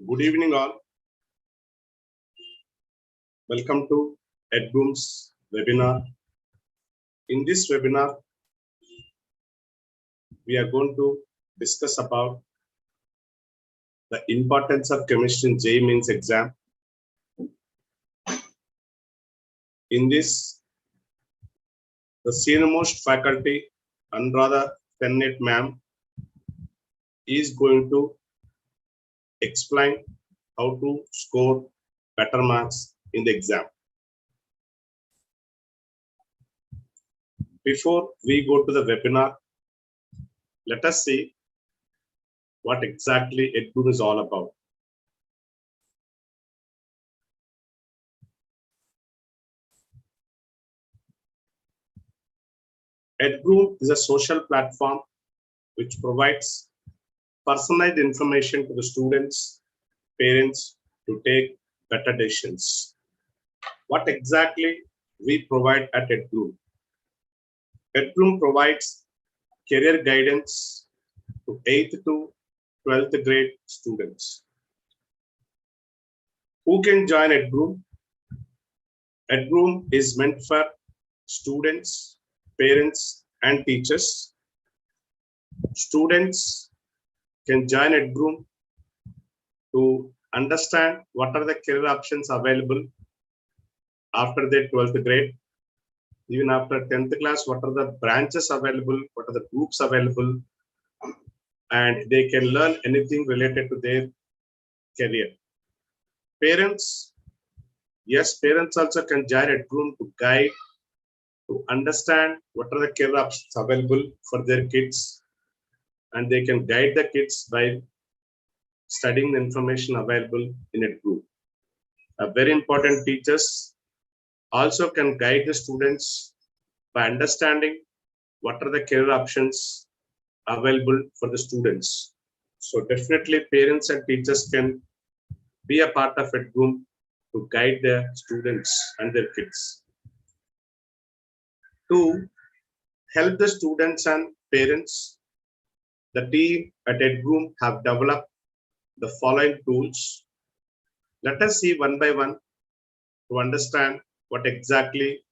Good evening, all. Welcome to EdBoom's webinar. In this webinar, we are going to discuss about the importance of chemistry in JEE Mains exam. In this, the senior most faculty, Anuradha Tenneti ma'am, is going to explain how to score better marks in the exam. Before we go to the webinar, let us see what exactly EdBoom is all about. EdBoom is a social platform which provides personalized information to the students, parents to take better decisions. What exactly we provide at EdBoom? EdBoom provides career guidance to 8th to 12th grade students. Who can join EdBoom? EdBoom is meant for students, parents, and teachers. Students can join EdBoom to understand what are the career options available after their 12th grade. Even after 10th class, what are the branches available, what are the groups available, and they can learn anything related to their career. Parents, yes, parents also can join EdBoom to guide, to understand what are the career options available for their kids, and they can guide the kids by studying the information available in EdBoom. Very important, teachers also can guide the students by understanding what are the career options available for the students. So definitely parents and teachers can be a part of EdBoom to guide their students and their kids. To help the students and parents, the team at EdBoom have developed the following tools. Let us see one by one to understand what exactly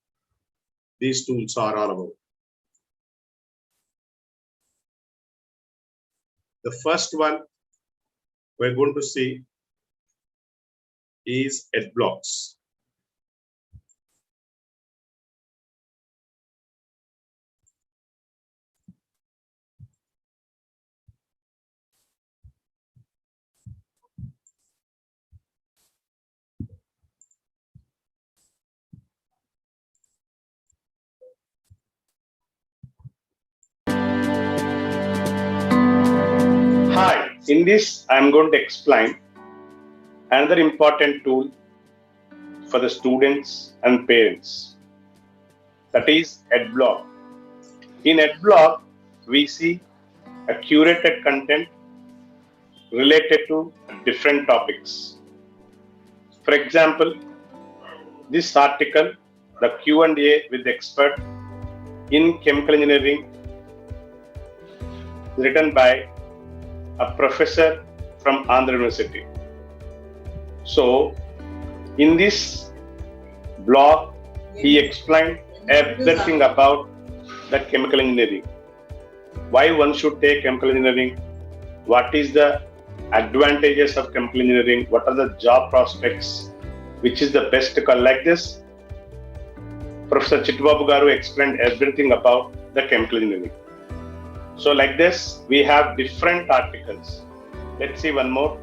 these tools are all about. The first one we're going to see is EdBlocks. Hi, in this I'm going to explain another important tool for the students and parents, that is EdBlock. In EdBlock, we see a curated content related to different topics. For example, this article, the Q&A with the expert in chemical engineering, written by a professor from Andhra University. So, in this blog, he explained everything about the chemical engineering. Why one should take chemical engineering? What is the advantages of chemical engineering? What are the job prospects? Which is the best call? Like this, Professor Chittubabu Garu explained everything about the chemical engineering. So like this, we have different articles. Let's see one more.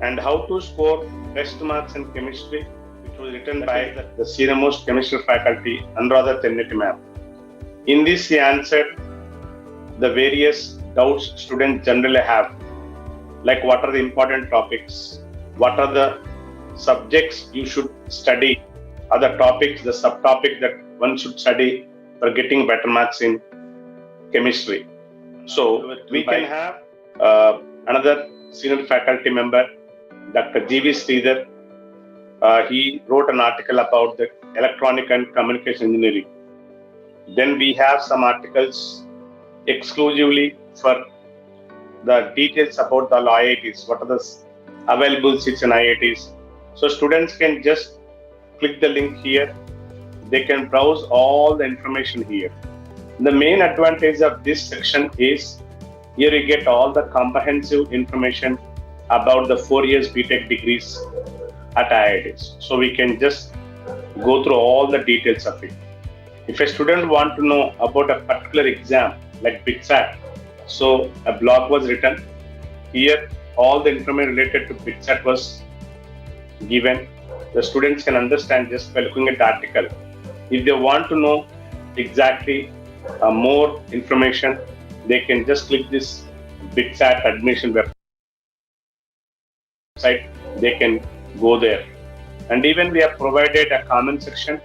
And how to score best marks in chemistry, which was written by the senior most chemistry faculty, Anuradha Tenneti ma'am. In this, he answered the various doubts students generally have, like what are the important topics, what are the subjects you should study, other topics, the subtopic that one should study for getting better marks in chemistry. So we can have another senior faculty member, Dr. G.V. Sridhar. He wrote an article about the electronic and communication engineering. Then we have some articles exclusively for the details about the IITs. What are the available seats in IITs. So students can just click the link here. They can browse all the information here. The main advantage of this section is here you get all the comprehensive information about the 4 years BTech degrees at IITs. So we can just go through all the details of it. If a student want to know about a particular exam like BITSAT, so a blog was written. Here all the information related to BITSAT was given. The students can understand just by looking at the article. If they want to know exactly more information, they can just click this BITSAT admission website. They can go there. And even we have provided a comment section,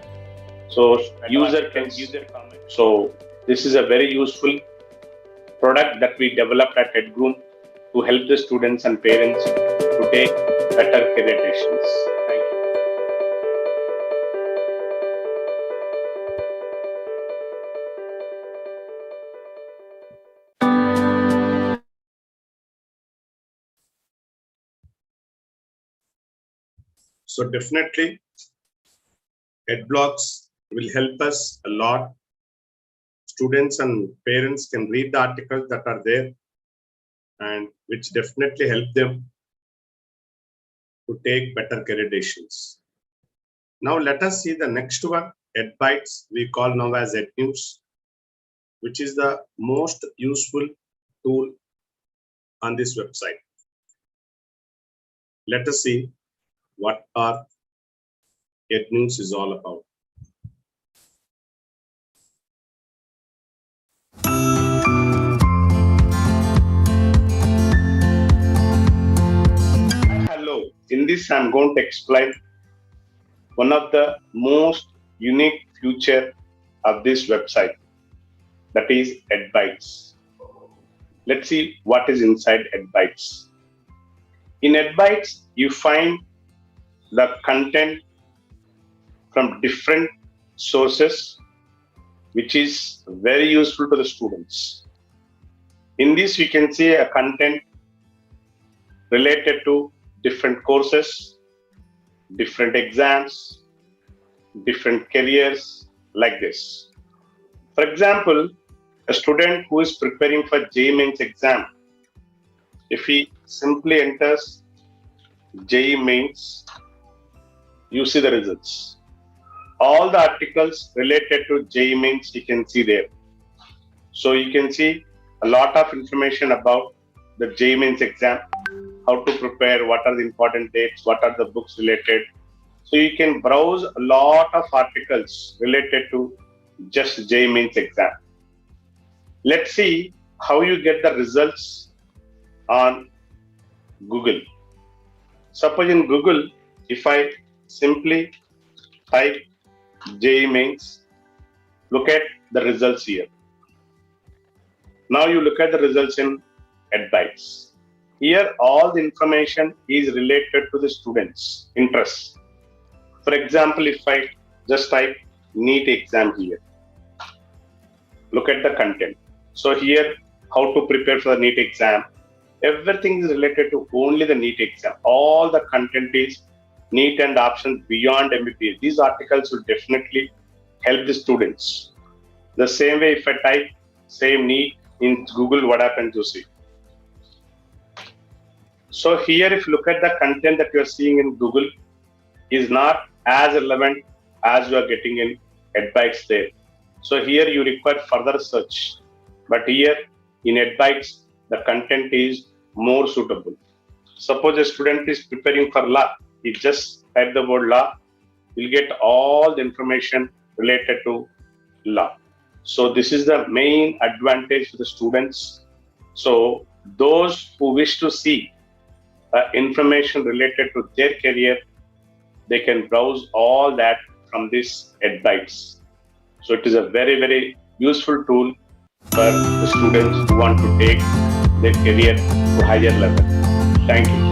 so user can give their comment. So this is a very useful product that we developed at EdGroom to help the students and parents to take better career decisions. Thank you. So definitely, EdBlogs will help us a lot. Students and parents can read the articles that are there, and which definitely help them to take better career decisions. Now let us see the next one, EdBytes, we call now as EdNews, which is the most useful tool on this website. Let us see what our EdNews is all about. Hello, in this I'm going to explain one of the most unique feature of this website, that is EdBytes. Let's see what is inside EdBytes. In EdBytes, you find the content from different sources, which is very useful to the students. In this, we can see a content related to different courses, different exams, different careers, like this. For example, a student who is preparing for JEE Mains exam, if he simply enters JEE Mains, you see the results. All the articles related to JEE Mains you can see there. So you can see a lot of information about the JEE Mains exam, how to prepare, what are the important dates, what are the books related. So you can browse a lot of articles related to just JEE Mains exam. Let's see how you get the results on Google. Suppose in Google, if I simply type JEE Mains, look at the results here. Now you look at the results in EdBytes. Here all the information is related to the students' interests. For example, if I just type NEET exam here, look at the content. So here, how to prepare for the NEET exam. Everything is related to only the NEET exam. All the content is NEET and options beyond MBBS. These articles will definitely help the students. The same way, if I type same NEET in Google, what happens you see? So here, if you look at the content that you are seeing in Google, is not as relevant as you are getting in EdBytes there. So here you require further search. But here in EdBytes, the content is more suitable. Suppose a student is preparing for law, he just type the word law, you'll get all the information related to law. So this is the main advantage for the students. So those who wish to see information related to their career, they can browse all that from this EdBytes. So it is a very, very useful tool for the students who want to take their career to higher level. Thank you.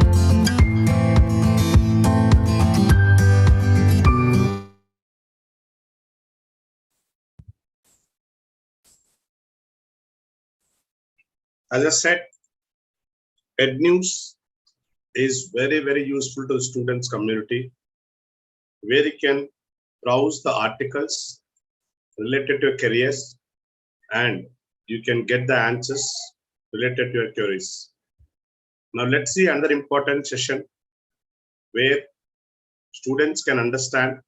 As I said, EdNews is very, very useful to the students community, where you can browse the articles related to your careers and you can get the answers related to your queries. Now let's see another important session where students can understand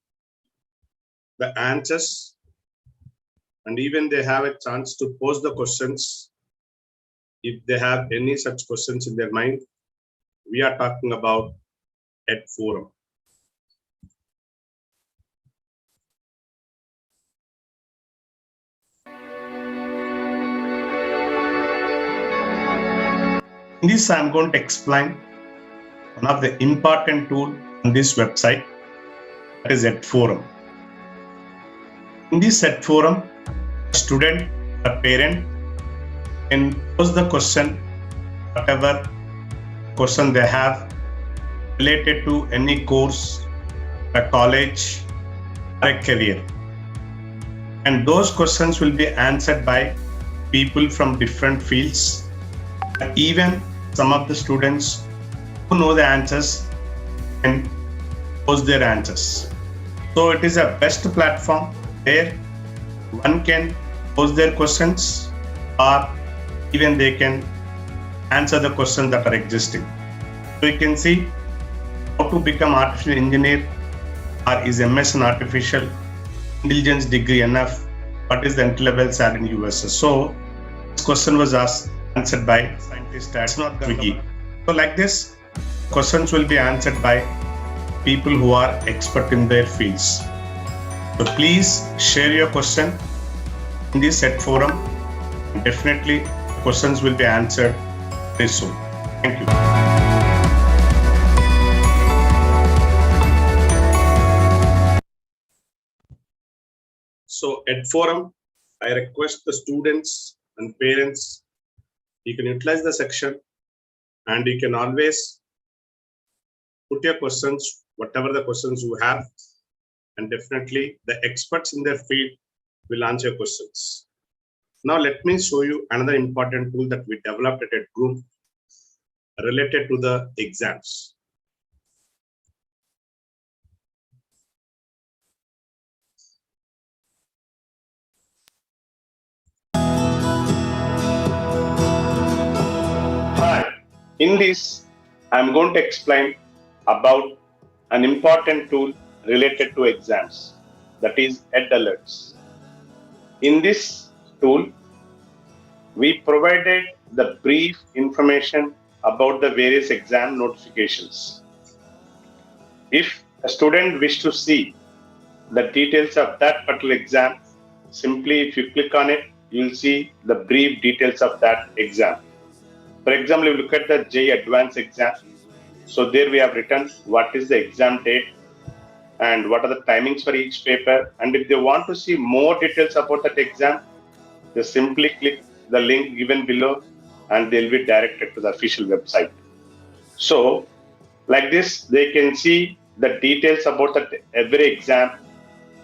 the answers and even they have a chance to pose the questions if they have any such questions in their mind. We are talking about Ed Forum. In this, I'm going to explain one of the important tools on this website, that is Ed Forum. In this Ed Forum, a student, a parent can pose the question, whatever question they have related to any course, a college, or a career. And those questions will be answered by people from different fields. Even some of the students who know the answers can pose their answers. So it is a best platform where one can pose their questions or even they can answer the questions that are existing. So you can see how to become artificial engineer, or is MS in artificial intelligence degree enough? What is the entry level salary in US? So this question was answered by scientists. That's not tricky. So like this, questions will be answered by people who are expert in their fields. So please share your question in this Ed Forum. Definitely questions will be answered very soon. Thank you. So Ed Forum, I request the students and parents, you can utilize the section and you can always put your questions, whatever the questions you have, and definitely the experts in their field will answer your questions. Now let me show you another important tool that we developed at a group related to the exams. Hi, in this, I'm going to explain about an important tool related to exams, that is Ed Alerts. In this tool, we provided the brief information about the various exam notifications. If a student wishes to see the details of that particular exam, simply if you click on it, you'll see the brief details of that exam. For example, if you look at the JEE Advanced exam, so there we have written what is the exam date and what are the timings for each paper. And if they want to see more details about that exam, they simply click the link given below and they'll be directed to the official website. So like this, they can see the details about that every exam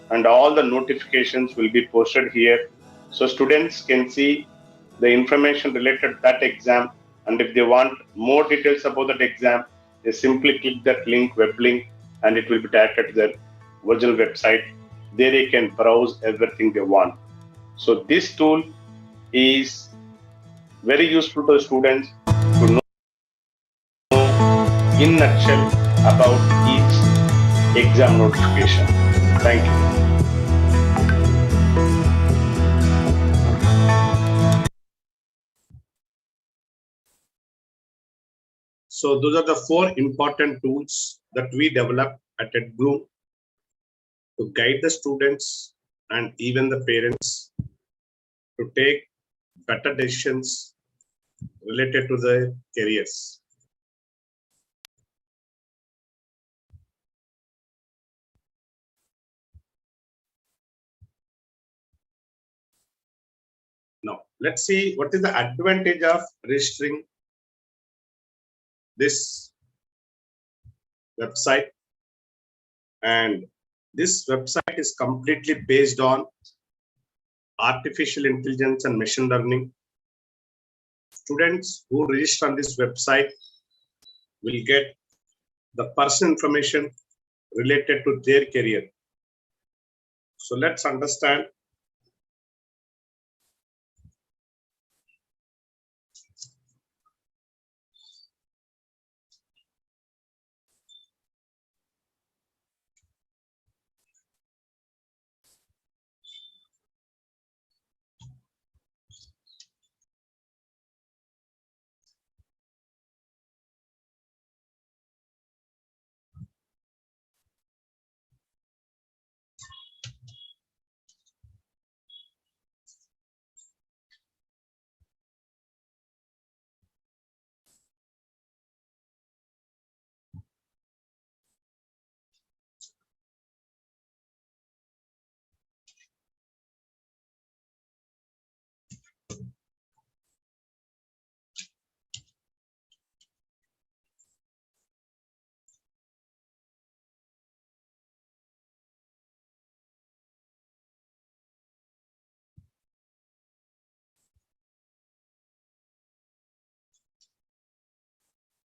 and all the notifications will be posted here. So students can see the information related to that exam. And if they want more details about that exam, they simply click that link, web link, and it will be directed to their original website. There they can browse everything they want. So this tool is very useful to the students to know in nutshell about each exam notification. Thank you. So those are the 4 important tools that we developed at EdGroup to guide the students and even the parents to take better decisions related to their careers. Now, let's see what is the advantage of registering this website. And this website is completely based on artificial intelligence and machine learning. Students who register on this website will get the personal information related to their career. So let's understand.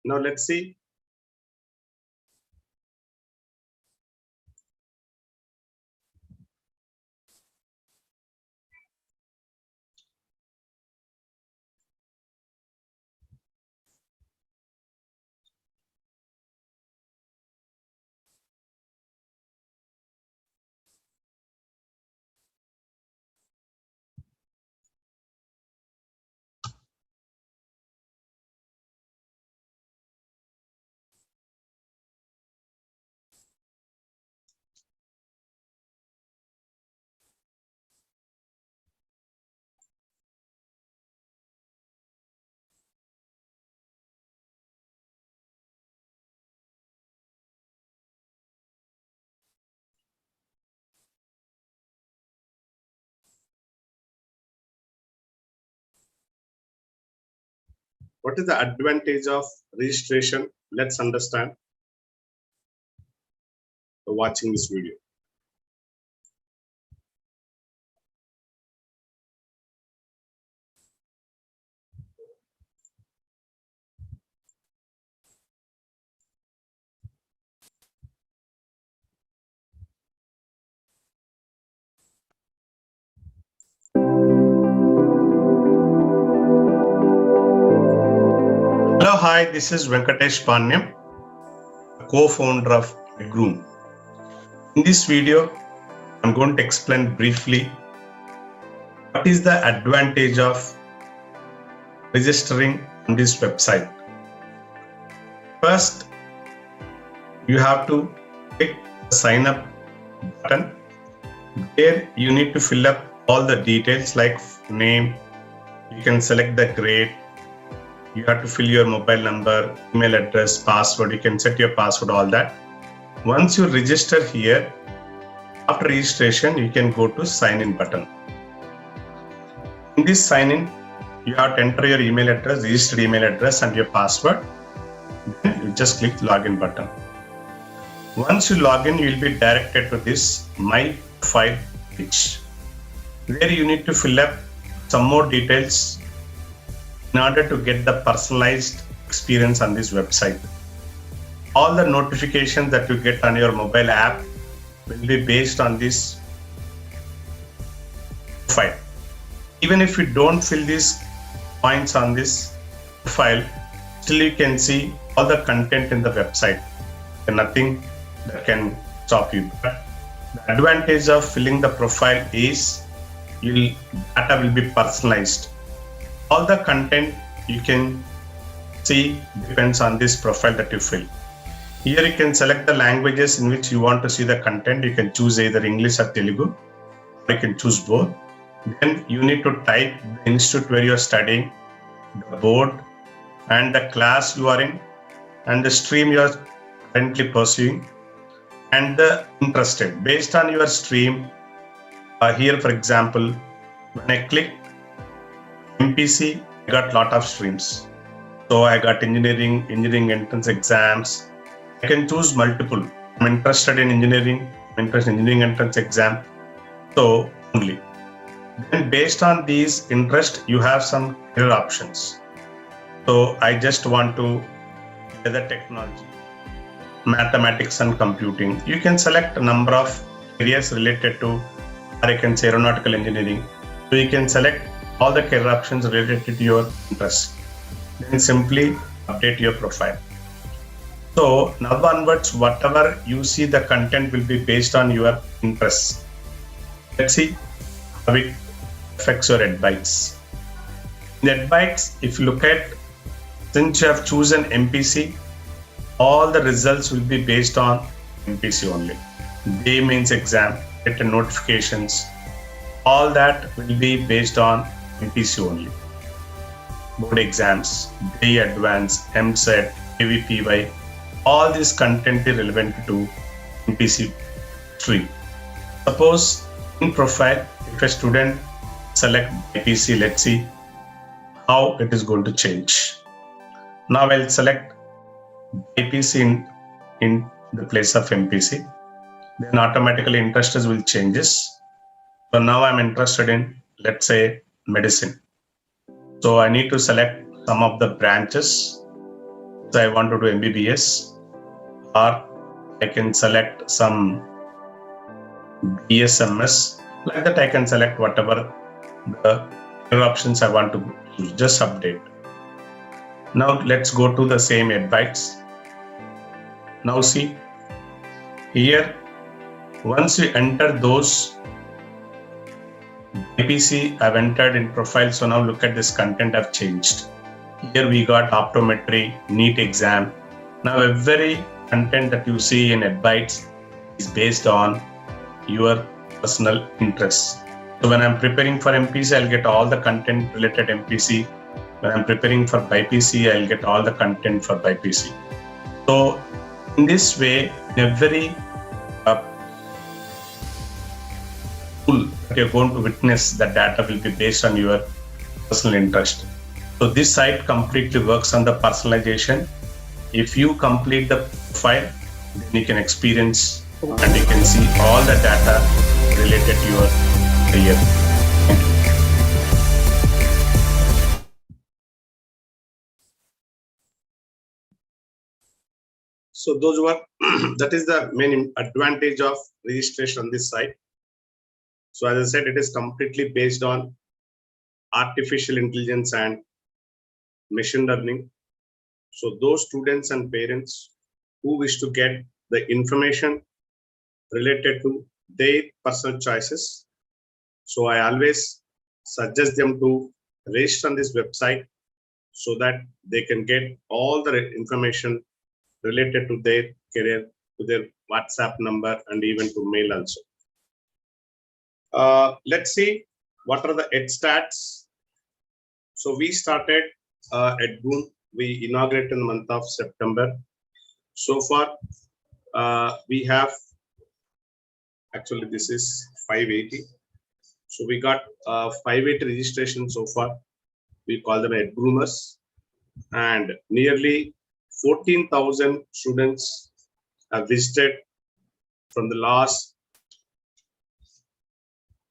Now let's see. What is the advantage of registration? Let's understand by watching this video. Hello, hi, this is Venkatesh Panyam, co-founder of Groom. In this video, I'm going to explain briefly what is the advantage of registering on this website. First, you have to click the sign up button. There you need to fill up all the details like name, you can select the grade, you have to fill your mobile number, email address, password, you can set your password, all that. Once you register here, after registration, you can go to sign in button. In this sign in, you have to enter your email address, registered email address and your password. Then you just click login button. Once you log in, you will be directed to this My Profile page, where you need to fill up some more details in order to get the personalized experience on this website. All the notifications that you get on your mobile app will be based on this profile. Even if you don't fill these points on this profile, still you can see all the content in the website and nothing that can stop you. But the advantage of filling the profile is data will be personalized. All the content you can see depends on this profile that you fill. Here you can select the languages in which you want to see the content. You can choose either English or Telugu, or you can choose both. Then you need to type the institute where you are studying, the board and the class you are in, and the stream you are currently pursuing, and the interested. Based on your stream, here for example, when I click MPC, I got lot of streams. So I got engineering entrance exams. I can choose multiple. I'm interested in engineering entrance exam. So only. Then based on these interest, you have some career options. So I just want to weather technology, mathematics and computing. You can select a number of areas related to, or I can say aeronautical engineering. So you can select all the career options related to your interest. Then simply update your profile. So now onwards, whatever you see, the content will be based on your interests. Let's see how it affects your advice. In advice, if you look at, since you have chosen MPC, all the results will be based on MPC only. JEE Mains exam, get the notifications, all that will be based on MPC only. Board exams, JEE Advanced, MSET, AVPY, all this content is relevant to MPC 3. Suppose in profile, if a student select BPC, let's see how it is going to change. Now I'll select BPC in the place of MPC. Then automatically interest will changes. So now I'm interested in, let's say, medicine. So I need to select some of the branches. So I want to do MBBS, or I can select some BSMS. Like that I can select whatever the options I want to choose. Just update. Now let's go to the same advice. Now see here, once you enter those BPC I've entered in profile. So now look at this content I've changed. Here we got optometry, NEET exam. Now every content that you see in advice is based on your personal interests. So when I'm preparing for MPC, I'll get all the content related MPC. When I'm preparing for BPC, I'll get all the content for BPC. So in this way, every tool that you're going to witness, the data will be based on your personal interest. So this site completely works on the personalization. If you complete the profile, then you can experience and you can see all the data related to your career. Thank you. So those were that is the main advantage of registration on this site. So as I said, it is completely based on artificial intelligence and machine learning. So those students and parents who wish to get the information related to their personal choices, so I always suggest them to register on this website so that they can get all the information related to their career, to their WhatsApp number, and even to mail also. Let's see what are the stats. So we started at June. We inaugurated in the month of September. So far, we have, actually this is 580. So we got 580 registration so far. We call them head groomers, and nearly 14,000 students have visited from the last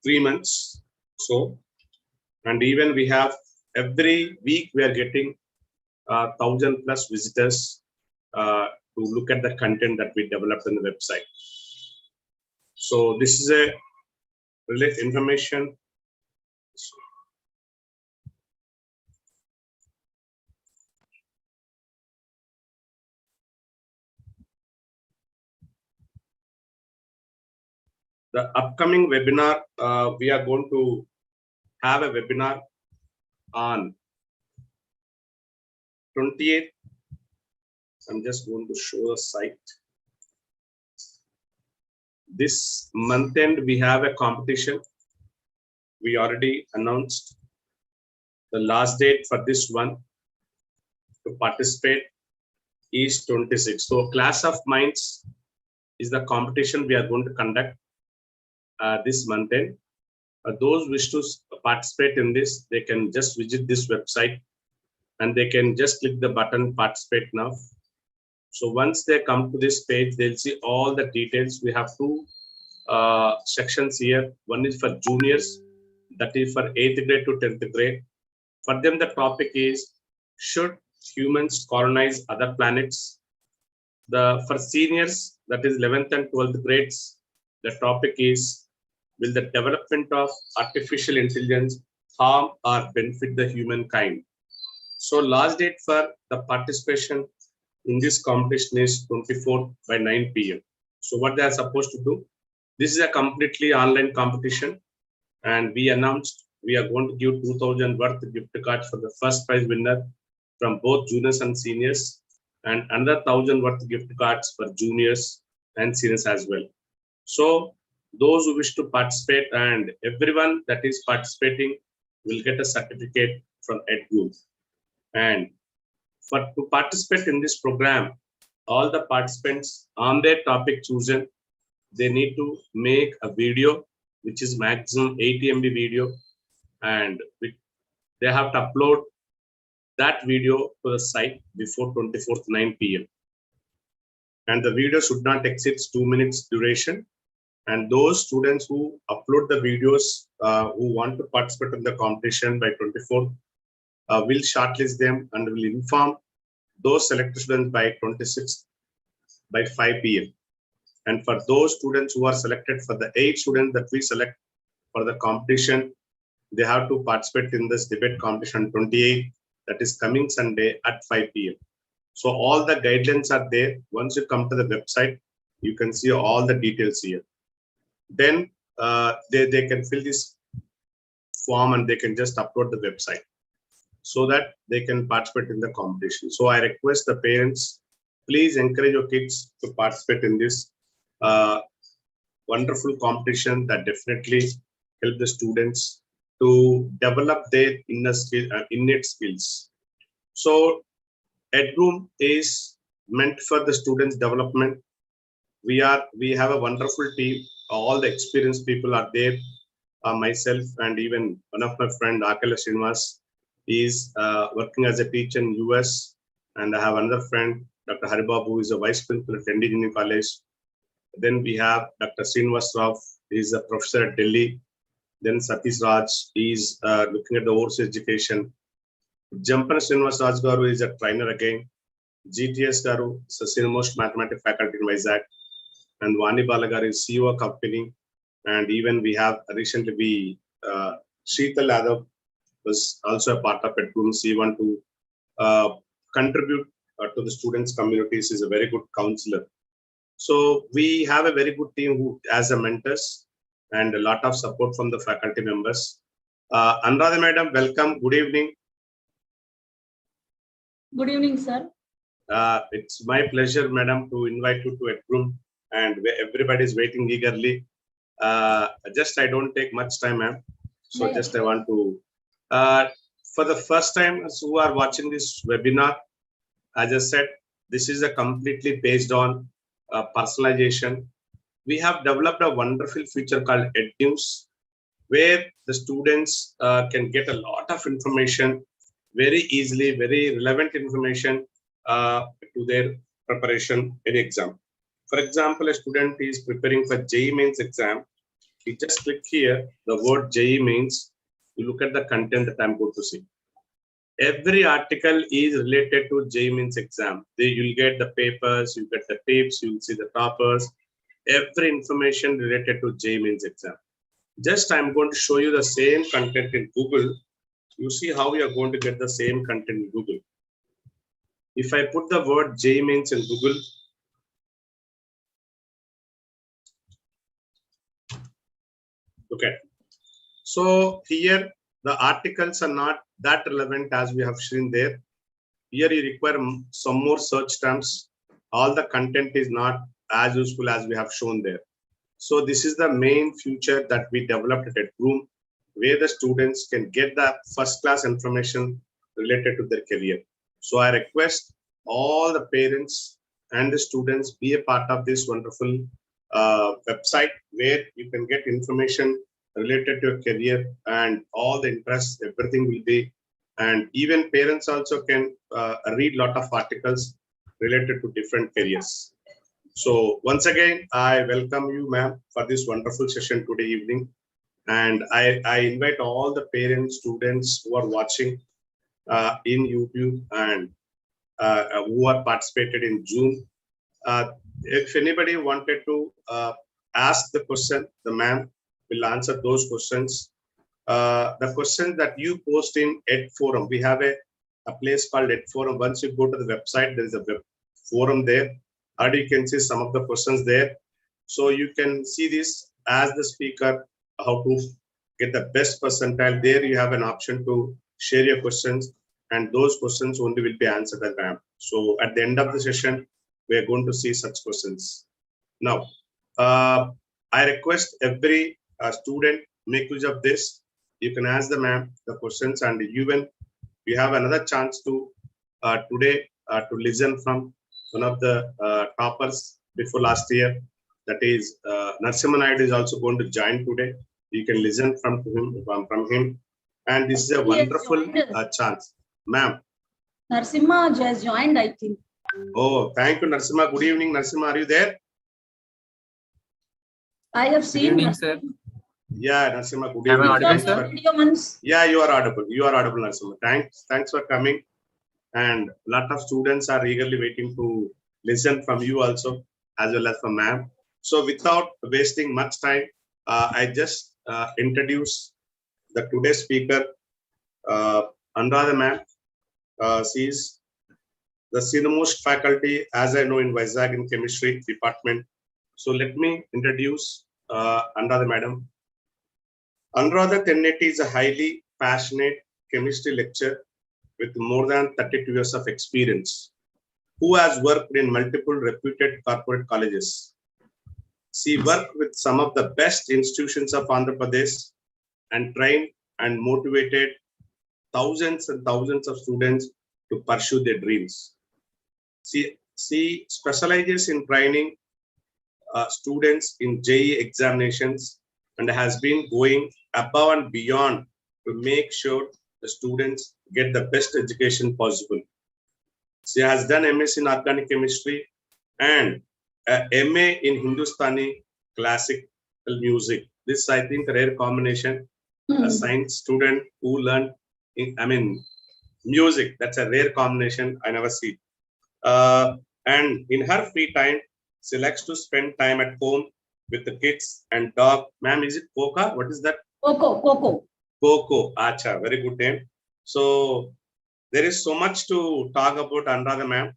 3 months. So, and even we have every week we are getting 1,000 plus visitors to look at the content that we developed on the website. So this is a related information. The upcoming webinar, we are going to have a webinar on 28th. I'm just going to show the site. This month end, we have a competition. We already announced the last date for this one to participate is 26. So Class of Minds is the competition we are going to conduct this month end. Those wish to participate in this, they can just visit this website and they can just click the button participate now. So once they come to this page, they'll see all the details. We have two sections here. One is for juniors, that is for 8th grade to 10th grade. For them, the topic is, should humans colonize other planets. For seniors, that is 11th and 12th grades, the topic is, will the development of artificial intelligence harm or benefit the humankind? So last date for the participation in this competition is 24th by 9 p.m. So what they are supposed to do? This is a completely online competition, and we announced we are going to give 2,000 worth gift cards for the first prize winner from both juniors and seniors, and another 1,000 worth gift cards for juniors and seniors as well. So those who wish to participate, and everyone that is participating will get a certificate from EdGroup. And to participate in this program, all the participants on their topic chosen, they need to make a video, which is maximum 80 MB video, and they have to upload that video to the site before 24th 9 p.m. And the video should not exceed 2 minutes duration. And those students who upload the videos who want to participate in the competition by 24th will shortlist them and will inform those selected students by 26th by 5 p.m. And for those students who are selected, for the 8 students that we select for the competition, they have to participate in this debate competition 28th, that is coming Sunday at 5 p.m. So all the guidelines are there. Once you come to the website, you can see all the details here. Then they can fill this form and they can just upload the website so that they can participate in the competition. So I request the parents, please encourage your kids to participate in this wonderful competition that definitely help the students to develop their innate skills. So EdRoom is meant for the students' development. We have a wonderful team. All the experienced people are there. Myself and even one of my friend Akala Srinivas is working as a teacher in US, and I have another friend, Dr. Haribabu, who is a vice principal at ND Junior College. Then we have Dr. Srinivas Rao, he is a professor at Delhi. Then Satish Raj is looking at the overseas education. Jampan Srinivas Raj Garu is a trainer again. GTS Garu is the senior most mathematics faculty in Vizag. And Vani Balagar is CEO of company. And even we have recently Sheetal Yadav was also a part of EdGroup. He want to contribute to the students' communities. Is a very good counselor. So we have a very good team who as a mentors and a lot of support from the faculty members. Anuradha Madam, welcome. Good evening. Good evening, sir. It's my pleasure, Madam, to invite you to EdGroup, and everybody is waiting eagerly. Just I don't take much time, ma'am. So Yeah. just I want to, for the first time who are watching this webinar, as I said, this is a completely based on personalization. We have developed a wonderful feature called EdNews, where the students can get a lot of information very easily, very relevant information to their preparation in exam. For example, a student is preparing for JEE Mains exam. You just click here, the word JEE Mains. You look at the content that I'm going to see. Every article is related to JEE Mains exam. You'll get the papers, you get the tips, you'll see the toppers, every information related to JEE Mains exam. Just I'm going to show you the same content in Google. You see how we are going to get the same content in Google. If I put the word JEE Mains in Google, okay. So here the articles are not that relevant as we have seen there. Here you require some more search terms. All the content is not as useful as we have shown there. So this is the main feature that we developed at EdGroup, where the students can get the first class information related to their career. So I request all the parents and the students be a part of this wonderful website where you can get information related to your career and all the interests, everything will be. And even parents also can read a lot of articles related to different careers. So once again, I welcome you, ma'am, for this wonderful session today evening. And I invite all the parents, students who are watching in YouTube, and who are participated in June. If anybody wanted to ask the question, the ma'am will answer those questions. The questions that you post in Ed Forum, we have a place called Ed Forum. Once you go to the website, there is a web forum there. And you can see some of the questions there. So you can see this as the speaker, how to get the best percentile. There you have an option to share your questions, and those questions only will be answered at ma'am. So at the end of the session, we are going to see such questions. Now, I request every student make use of this. You can ask the ma'am the questions, and even we have another chance to today to listen from one of the toppers before last year. That is Narasimha Naidu is also going to join today. You can listen from him, and this is a wonderful chance, ma'am. Narasimha has joined, I think. Oh, thank you, Narasimha. Good evening, Narasimha. Are you there? I have seen. Good evening, sir. Yeah, Narasimha. Good Am I evening. audible, sir? Yeah, you are audible. You are audible, Narasimha. Thanks for coming. And a lot of students are eagerly waiting to listen from you also, as well as from ma'am. So without wasting much time, I just introduce the today's speaker, Anuradha ma'am. She is the senior-most faculty, as I know, in Vizag in chemistry department. So let me introduce Anuradha madam. Anuradha Tenneti is a highly passionate chemistry lecturer with more than 32 years of experience, who has worked in multiple reputed corporate colleges. She worked with some of the best institutions of Andhra Pradesh and trained and motivated thousands and thousands of students to pursue their dreams. She specializes in training students in JEE examinations and has been going above and beyond to make sure the students get the best education possible. She has done MS in organic chemistry and MA in Hindustani classical music. This, I think, a rare combination. A science student who learned, music. That's a rare combination. I never see. And in her free time, she likes to spend time at home with the kids and dog. Ma'am, is it Coca? What is that? Coco. Coco. Acha, very good name. So there is so much to talk about Anuradha ma'am.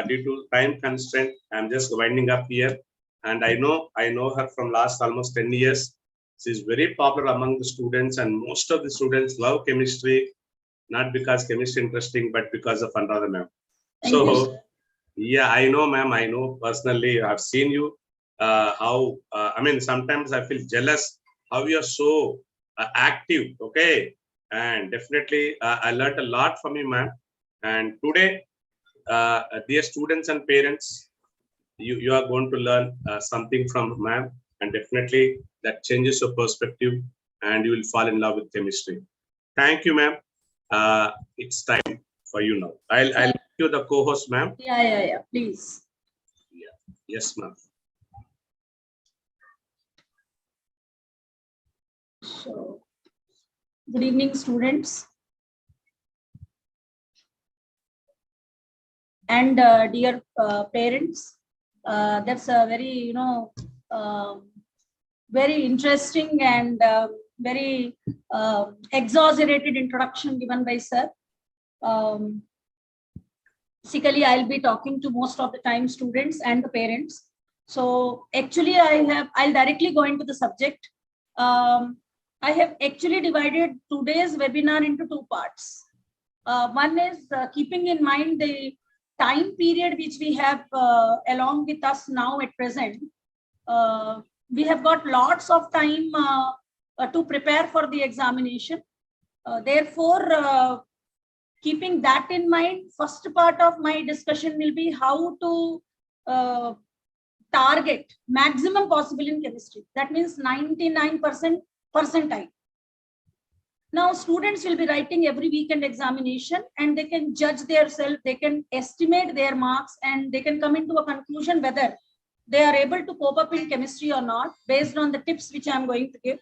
Due to time constraint, I'm just winding up here. And I know her from last almost 10 years. She's very popular among the students, and most of the students love chemistry, not because chemistry interesting, but because of Anuradha ma'am. So, yeah, I know, ma'am. I know personally. I've seen you. Sometimes I feel jealous how you are so active. Okay, and definitely I learned a lot from you, ma'am. And today, dear students and parents, you are going to learn something from ma'am, and definitely that changes your perspective, and you will fall in love with chemistry. Thank you, ma'am. It's time for you now. I'll make you the co-host, ma'am. Yeah. Please. Yeah. Yes, ma'am. So, good evening, students. And dear parents, that's a very, very interesting and very exaggerated introduction given by sir. Basically, I'll be talking to most of the time students and the parents. So actually, I'll directly go into the subject. I have actually divided today's webinar into two parts. One is keeping in mind the time period which we have along with us now at present. We have got lots of time to prepare for the examination. Therefore, keeping that in mind, first part of my discussion will be how to target maximum possible in chemistry. That means 99% percentile. Now, students will be writing every weekend examination, and they can judge themselves, they can estimate their marks, and they can come into a conclusion whether they are able to cope up in chemistry or not, based on the tips which I am going to give.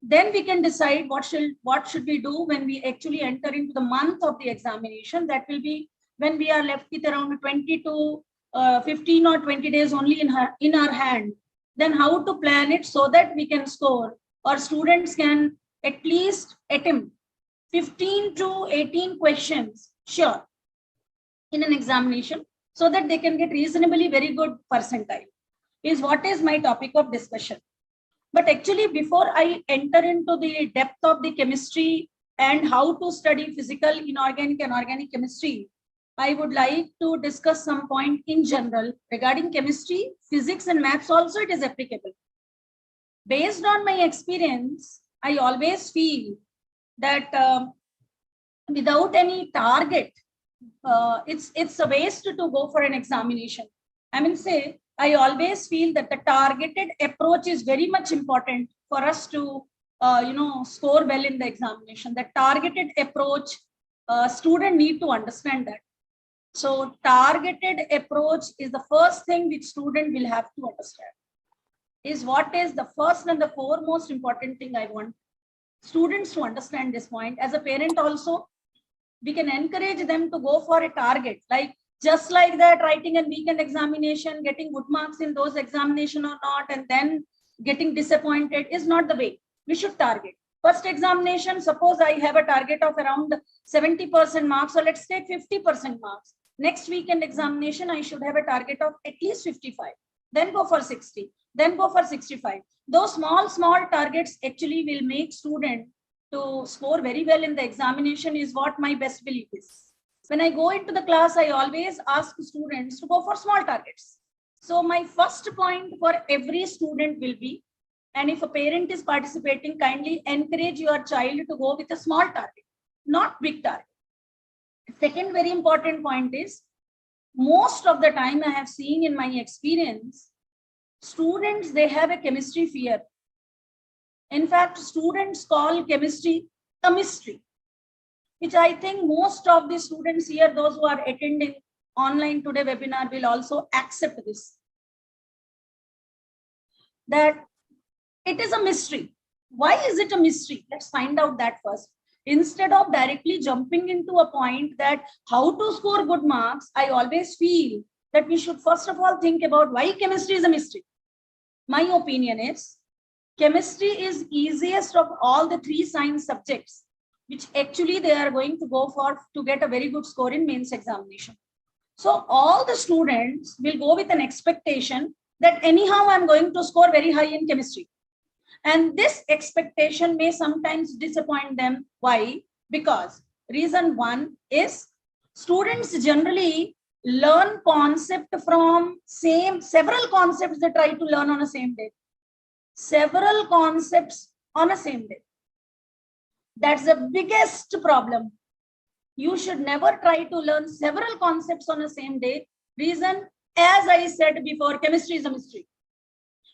Then we can decide what should we do when we actually enter into the month of the examination. That will be when we are left with around 20 to 15 or 20 days only in our hand. Then how to plan it so that we can score, or students can at least attempt 15 to 18 questions, sure, in an examination, so that they can get reasonably very good percentile, is what is my topic of discussion. But actually, before I enter into the depth of the chemistry and how to study physical, inorganic and organic chemistry, I would like to discuss some point in general regarding chemistry, physics and maths also it is applicable. Based on my experience, I always feel that without any target, it's a waste to go for an examination. I mean, I always feel that the targeted approach is very much important for us to, score well in the examination. The targeted approach, student need to understand that. So targeted approach is the first thing which student will have to understand. Is what is the first and the foremost important thing I want students to understand this point. As a parent also, we can encourage them to go for a target, like just like that, writing a weekend examination, getting good marks in those examination or not, and then getting disappointed is not the way. We should target. First examination, suppose I have a target of around 70% marks, so let's take 50% marks. Next weekend examination, I should have a target of at least 55, then go for 60, then go for 65. Those small targets actually will make student to score very well in the examination, is what my best belief is. When I go into the class, I always ask students to go for small targets. So my first point for every student will be, and if a parent is participating, kindly encourage your child to go with a small target, not big target. Second very important point is, most of the time I have seen in my experience, students, they have a chemistry fear. In fact, students call chemistry a mystery, which I think most of the students here, those who are attending online today webinar, will also accept this, that it is a mystery. Why is it a mystery? Let's find out that first. Instead of directly jumping into a point that how to score good marks, I always feel that we should first of all think about why chemistry is a mystery. My opinion is, chemistry is easiest of all the three science subjects, which actually they are going to go for to get a very good score in mains examination. So all the students will go with an expectation that anyhow I'm going to score very high in chemistry. And this expectation may sometimes disappoint them. Why? Because reason one is, students generally learn concept from several concepts they try to learn on the same day. Several concepts on a same day. That's the biggest problem. You should never try to learn several concepts on the same day. Reason, as I said before, chemistry is a mystery.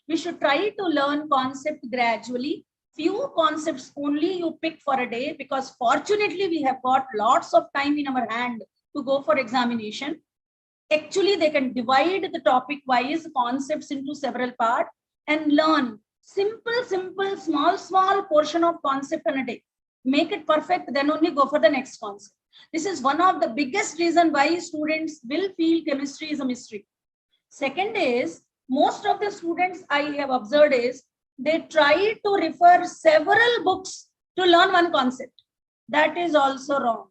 We should try to learn concept gradually. Few concepts only you pick for a day, because fortunately we have got lots of time in our hand to go for examination. Actually, they can divide the topic wise concepts into several parts and learn simple, small portion of concept in a day. Make it perfect, then only go for the next concept. This is one of the biggest reasons why students will feel chemistry is a mystery. Second is, most of the students I have observed is, they try to refer several books to learn one concept. That is also wrong.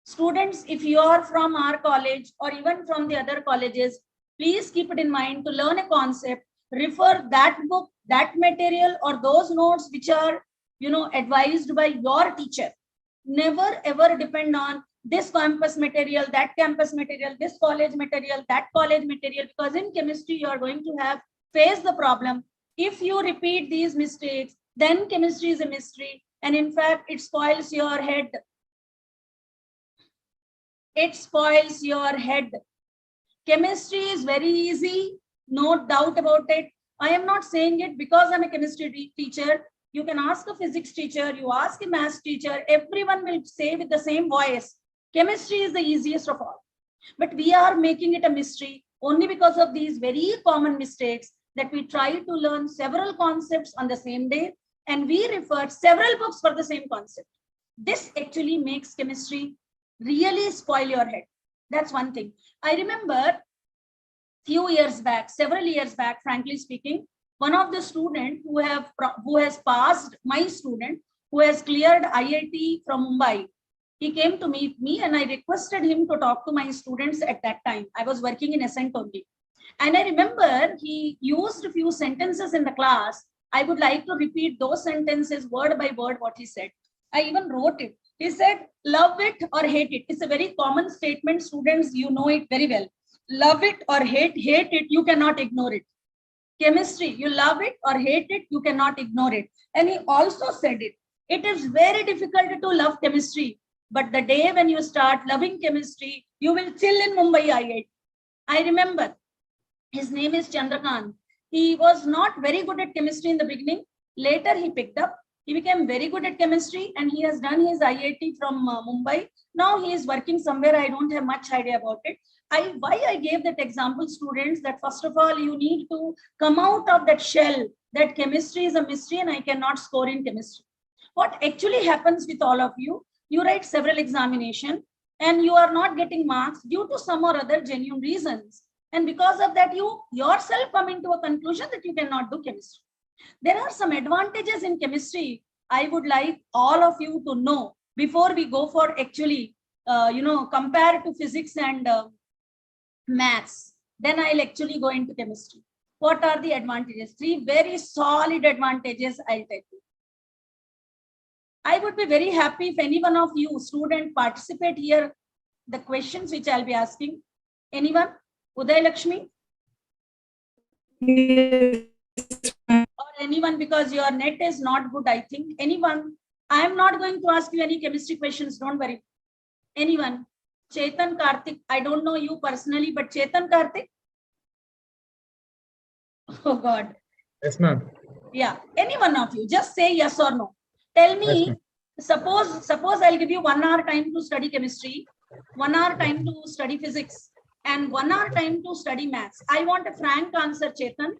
Students, if you are from our college or even from the other colleges, please keep it in mind, to learn a concept, refer that book, that material, or those notes which are, advised by your teacher. Never ever depend on this campus material, that campus material, this college material, that college material, because in chemistry you are going to face the problem. If you repeat these mistakes, then chemistry is a mystery, and in fact it spoils your head. It spoils your head. Chemistry is very easy, no doubt about it. I am not saying it because I'm a chemistry teacher. You can ask a physics teacher, you ask a math teacher, everyone will say with the same voice, chemistry is the easiest of all. But we are making it a mystery only because of these very common mistakes, that we try to learn several concepts on the same day and we refer several books for the same concept. This actually makes chemistry really spoil your head. That's one thing. I remember few years back, several years back, frankly speaking, one of the student who has passed, my student who has cleared IIT from Mumbai, he came to meet me and I requested him to talk to my students at that time. I was working in Ascent only. And I remember he used a few sentences in the class. I would like to repeat those sentences word by word what he said. I even wrote it. He said, love it or hate it. It's a very common statement. Students, you know it very well. Love it or hate it, you cannot ignore it. Chemistry, you love it or hate it, you cannot ignore it. And he also said it. It is very difficult to love chemistry. But the day when you start loving chemistry, you will chill in Mumbai IIT. I remember his name is Chandrakant. He was not very good at chemistry in the beginning. Later he picked up. He became very good at chemistry and he has done his IIT from Mumbai. Now he is working somewhere. I don't have much idea about it. Why I gave that example, students, that first of all, you need to come out of that shell that chemistry is a mystery and I cannot score in chemistry. What actually happens with all of you, you write several examinations and you are not getting marks due to some or other genuine reasons. And because of that, you yourself come into a conclusion that you cannot do chemistry. There are some advantages in chemistry I would like all of you to know before we go for actually, compare to physics and maths. Then I'll actually go into chemistry. What are the advantages? 3 very solid advantages I'll tell you. I would be very happy if any one of you student participate here. The questions which I'll be asking. Anyone? Uday Lakshmi? Or anyone, because your net is not good, I think. Anyone? I am not going to ask you any chemistry questions. Don't worry. Anyone? Chetan Karthik. I don't know you personally, but Chetan Karthik? Oh God. Yes, ma'am. Yeah. Any one of you, just say yes or no. Tell me, yes, suppose I'll give you 1 hour time to study chemistry, 1 hour time to study physics, and 1 hour time to study maths. I want a frank answer, Chetan.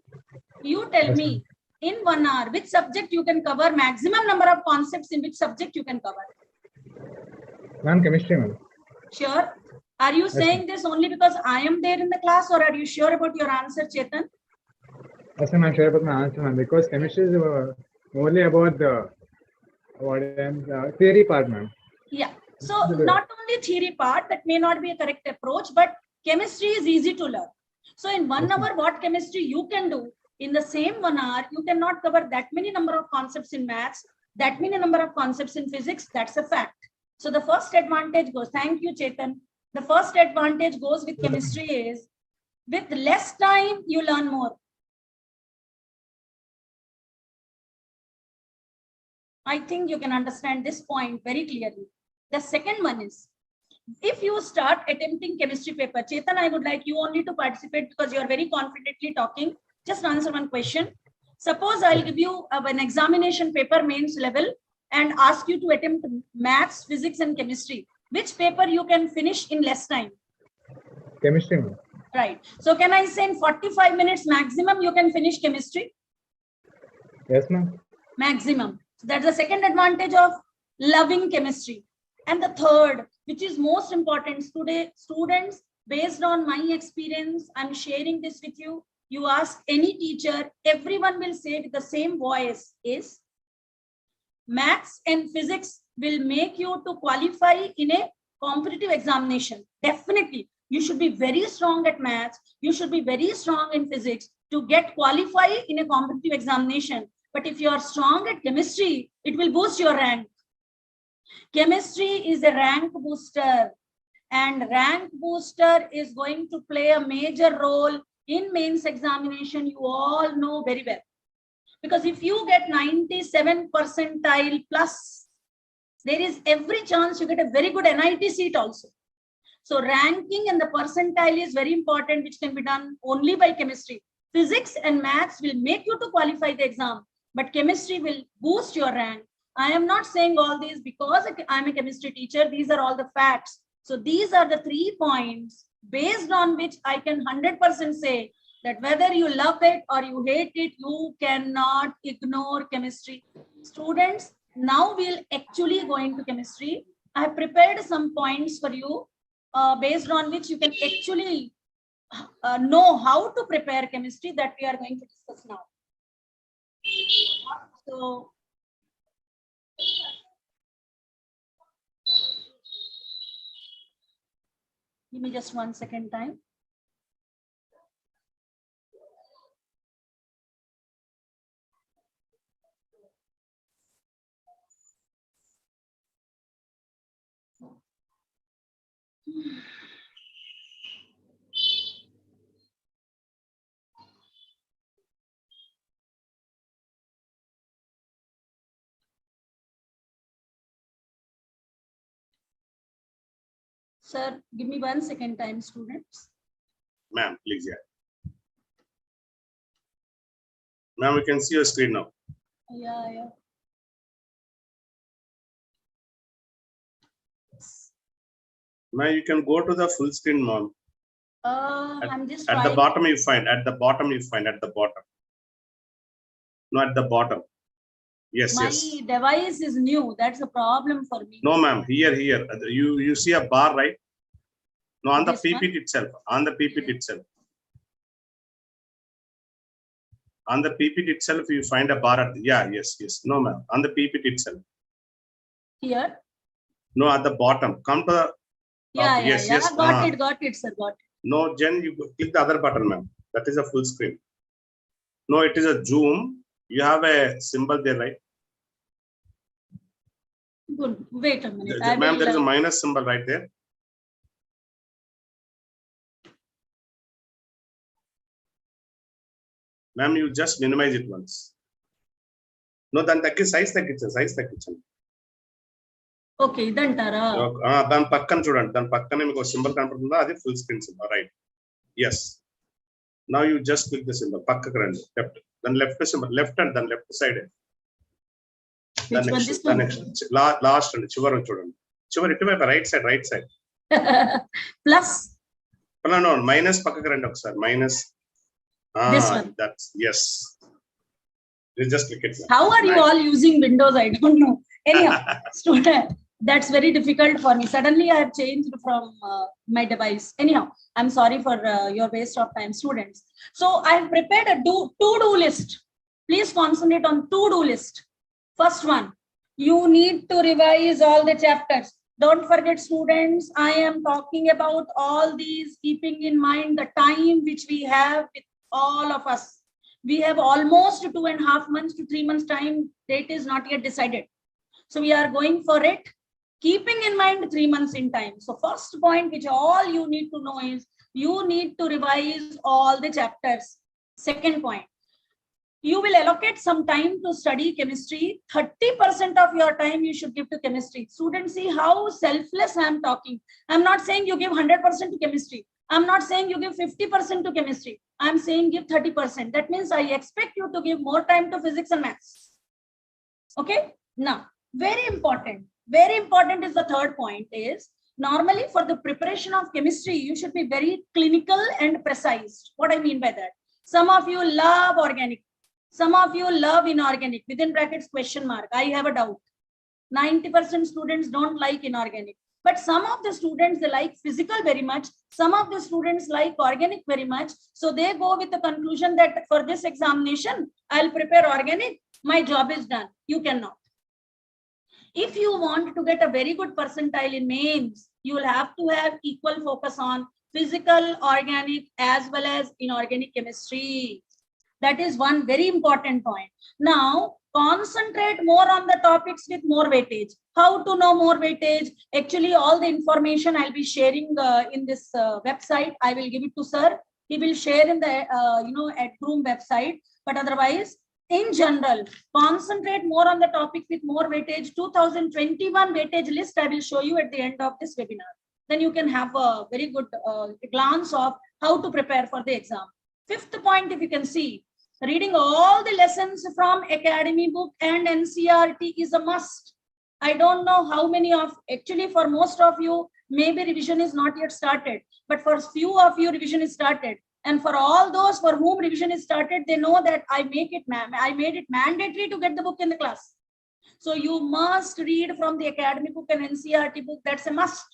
You tell Yes, me in 1 hour, which subject you can cover, maximum number of concepts in which subject you can cover. Ma'am, chemistry, ma'am. Sure. Are you saying this only because I am there in the class, or are you sure about your answer, Chetan? Yes, ma'am, I'm sure about my answer, ma'am, because chemistry is only about the theory part, ma'am. Yeah. So not only theory part, that may not be a correct approach, but chemistry is easy to learn. So in 1 hour, what chemistry you can do, in the same 1 hour, you cannot cover that many number of concepts in maths, that many number of concepts in physics. That's a fact. So the first advantage goes, thank you, Chetan. The first advantage goes with chemistry is, with less time, you learn more. I think you can understand this point very clearly. The second one is, if you start attempting chemistry paper, Chetan, I would like you only to participate because you are very confidently talking. Just answer one question. Suppose I'll give you an examination paper, mains level, and ask you to attempt maths, physics, and chemistry. Which paper you can finish in less time? Chemistry, ma'am. Right. So can I say in 45 minutes maximum you can finish chemistry? Yes, ma'am. Maximum. So that's the second advantage of loving chemistry. And the third, which is most important today, students, based on my experience, I'm sharing this with you. You ask any teacher, everyone will say with the same voice is, maths and physics will make you to qualify in a competitive examination. Definitely. You should be very strong at maths. You should be very strong in physics to get qualified in a competitive examination. But if you are strong at chemistry, it will boost your rank. Chemistry is a rank booster, and rank booster is going to play a major role in mains examination. You all know very well. Because if you get 97 percentile plus, there is every chance you get a very good NIT seat also. So ranking and the percentile is very important, which can be done only by chemistry. Physics and maths will make you to qualify the exam, but chemistry will boost your rank. I am not saying all these because I'm a chemistry teacher. These are all the facts. So these are the 3 points based on which I can 100% say that whether you love it or you hate it, you cannot ignore chemistry. Students, now we'll actually go into chemistry. I have prepared some points for you based on which you can actually know how to prepare chemistry that we are going to discuss now. So, give me just 1 second time. Sir, give me 1 second time, students. Ma'am, please, yeah. Ma'am, we can see your screen now. Yeah. Ma'am, you can go to the full screen, ma'am. I'm just At the trying. bottom you find, at the bottom. No, at the bottom. Yes, My yes. device is new. That's a problem for me. No, ma'am, here. You see a bar, right? No, on the This one? PPT itself. On the PPT itself. On the PPT itself, you find a bar at yes. No, ma'am. On the PPT itself. Here? No, at the bottom. Come to the top. Yeah. Yes. Got it, sir. Got it. No, Jen, you click the other button, ma'am. That is a full screen. No, it is a zoom. You have a symbol there, right? Good. Wait a minute. Ma'am, there is a minus symbol right there. Ma'am, you just minimize it once. No, then size the kitchen. Okay, then Tara. Then pakkan chudandi. Then pakkane meeku symbol kanpadunda, adi full screen symbol, right? Yes. Now you just click the symbol. Pakkku randi. Left. Then left symbol. Left and then left side. Which one? This one? Last and chivaru chudandi. Chivaru ituvaipu right side. Plus. No, minus pakkku randi okasari. Minus. This one. That's yes. You just click it. How are you all using Windows? I don't know. Anyhow, student, that's very difficult for me. Suddenly, I have changed from my device. Anyhow, I'm sorry for your waste of time, students. So I have prepared a to-do list. Please concentrate on to-do list. First one, you need to revise all the chapters. Don't forget, students, I am talking about all these, keeping in mind the time which we have with all of us. We have almost 2.5 months to 3 months time. Date is not yet decided. So we are going for it, keeping in mind 3 months in time. So first point which all you need to know is you need to revise all the chapters. Second point, you will allocate some time to study chemistry. 30% of your time you should give to chemistry. Students, see how selfless I am talking. I'm not saying you give 100% to chemistry. I'm not saying you give 50% to chemistry. I'm saying give 30%. That means I expect you to give more time to physics and maths. Okay. Now, very important is the third point is normally for the preparation of chemistry, you should be very clinical and precise. What I mean by that? Some of you love organic. Some of you love inorganic. Within brackets question mark. I have a doubt. 90% students don't like inorganic. But some of the students, they like physical very much. Some of the students like organic very much. So they go with the conclusion that for this examination, I'll prepare organic. My job is done. You cannot. If you want to get a very good percentile in mains, you will have to have equal focus on physical, organic, as well as inorganic chemistry. That is one very important point. Now, concentrate more on the topics with more weightage. How to know more weightage? Actually, all the information I'll be sharing in this website. I will give it to sir. He will share in the at room website. But otherwise, in general, concentrate more on the topic with more weightage. 2021 weightage list I will show you at the end of this webinar. Then you can have a very good glance of how to prepare for the exam. Fifth point, if you can see, reading all the lessons from academy book and NCERT is a must. I don't know how many of, actually for most of you, maybe revision is not yet started, but for few of you, revision is started. And for all those for whom revision is started, they know that I made it mandatory to get the book in the class. So you must read from the academic book and NCERT book. That's a must.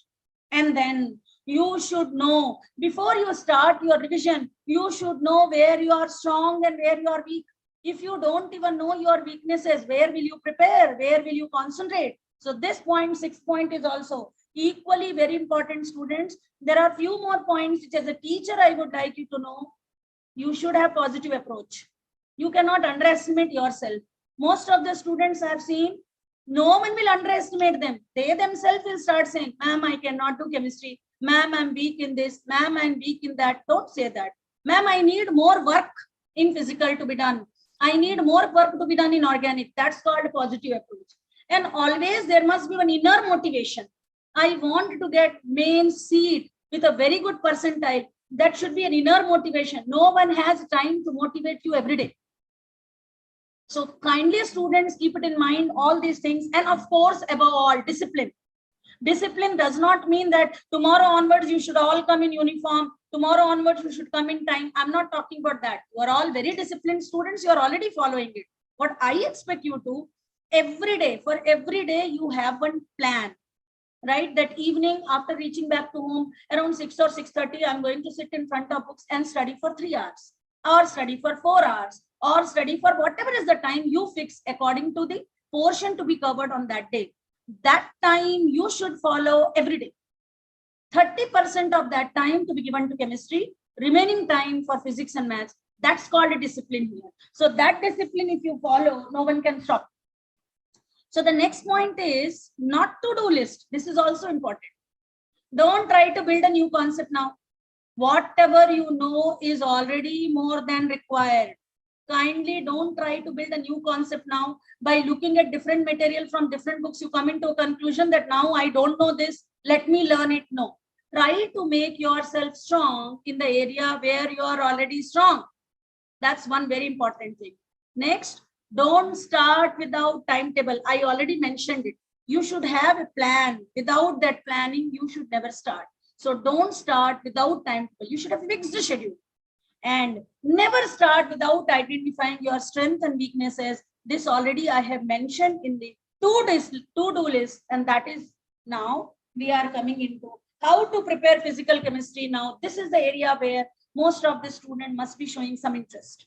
And then you should know, before you start your revision, you should know where you are strong and where you are weak. If you don't even know your weaknesses, where will you prepare? Where will you concentrate? So this point, 6th point, is also equally very important, students. There are few more points which as a teacher I would like you to know. You should have positive approach. You cannot underestimate yourself. Most of the students I have seen, no one will underestimate them. They themselves will start saying, ma'am, I cannot do chemistry. Ma'am, I'm weak in this. Ma'am, I'm weak in that. Don't say that. Ma'am, I need more work in physical to be done. I need more work to be done in organic. That's called positive approach. And always there must be an inner motivation. I want to get mains seat with a very good percentile. That should be an inner motivation. No one has time to motivate you every day. So kindly, students, keep it in mind, all these things. And of course, above all, discipline. Discipline does not mean that tomorrow onwards you should all come in uniform. Tomorrow onwards you should come in time. I'm not talking about that. You are all very disciplined students. You are already following it. What I expect you to, every day, for every day, you have one plan. Right, that evening after reaching back to home around 6 or 6:30, I'm going to sit in front of books and study for 3 hours, or study for 4 hours, or study for whatever is the time you fix according to the portion to be covered on that day. That time you should follow every day. 30% of that time to be given to chemistry, remaining time for physics and maths. That's called a discipline here. So that discipline, if you follow, no one can stop. So the next point is not to-do list. This is also important. Don't try to build a new concept now. Whatever you know is already more than required. Kindly don't try to build a new concept now. By looking at different material from different books, you come into a conclusion that now I don't know this, let me learn it. No. Try to make yourself strong in the area where you are already strong. That's one very important thing. Next, don't start without timetable. I already mentioned it. You should have a plan. Without that planning, you should never start. So don't start without timetable. You should have fixed the schedule. And never start without identifying your strengths and weaknesses. This already I have mentioned in the to-do list. And that is now we are coming into how to prepare physical chemistry. Now, this is the area where most of the student must be showing some interest.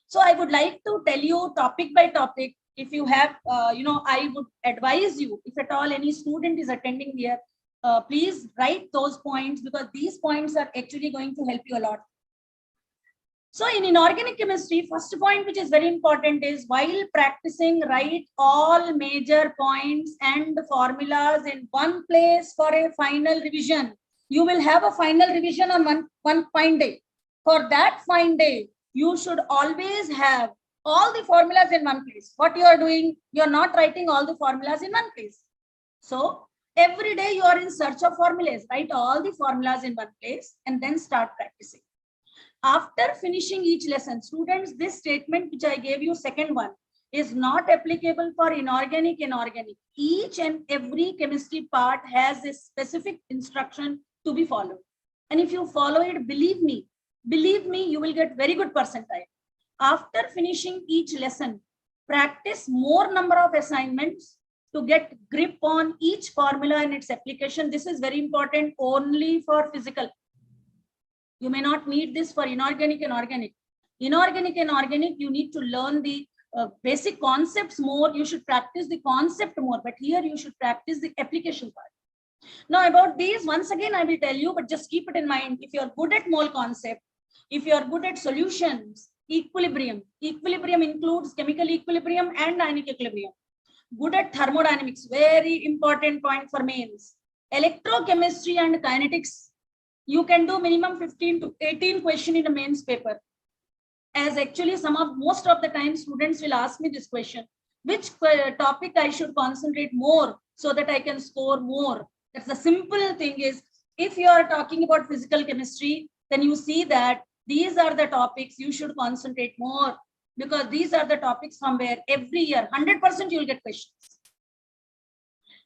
So I would like to tell you topic by topic. If you have, I would advise you, if at all any student is attending here, please write those points, because these points are actually going to help you a lot. So in inorganic chemistry, first point which is very important is, while practicing, write all major points and formulas in one place for a final revision. You will have a final revision on one fine day. For that fine day, you should always have all the formulas in one place. What you are doing, you are not writing all the formulas in one place. So every day you are in search of formulas. Write all the formulas in one place and then start practicing. After finishing each lesson, students, this statement which I gave you, second one, is not applicable for inorganic and organic. Each and every chemistry part has a specific instruction to be followed. And if you follow it, believe me, you will get very good percentile. After finishing each lesson, practice more number of assignments to get grip on each formula and its application. This is very important only for physical. You may not need this for inorganic and organic. Inorganic and organic, you need to learn the basic concepts more. You should practice the concept more, but here you should practice the application part. Now about these, once again, I will tell you, but just keep it in mind. If you're good at mole concept, if you're good at solutions, equilibrium includes chemical equilibrium and ionic equilibrium. Good at thermodynamics, very important point for mains. Electrochemistry and kinetics, you can do minimum 15 to 18 questions in a mains paper. As actually most of the time students will ask me this question, which topic I should concentrate more so that I can score more. That's the simple thing is, if you are talking about physical chemistry, then you see that these are the topics you should concentrate more, because these are the topics from where every year 100% you will get questions.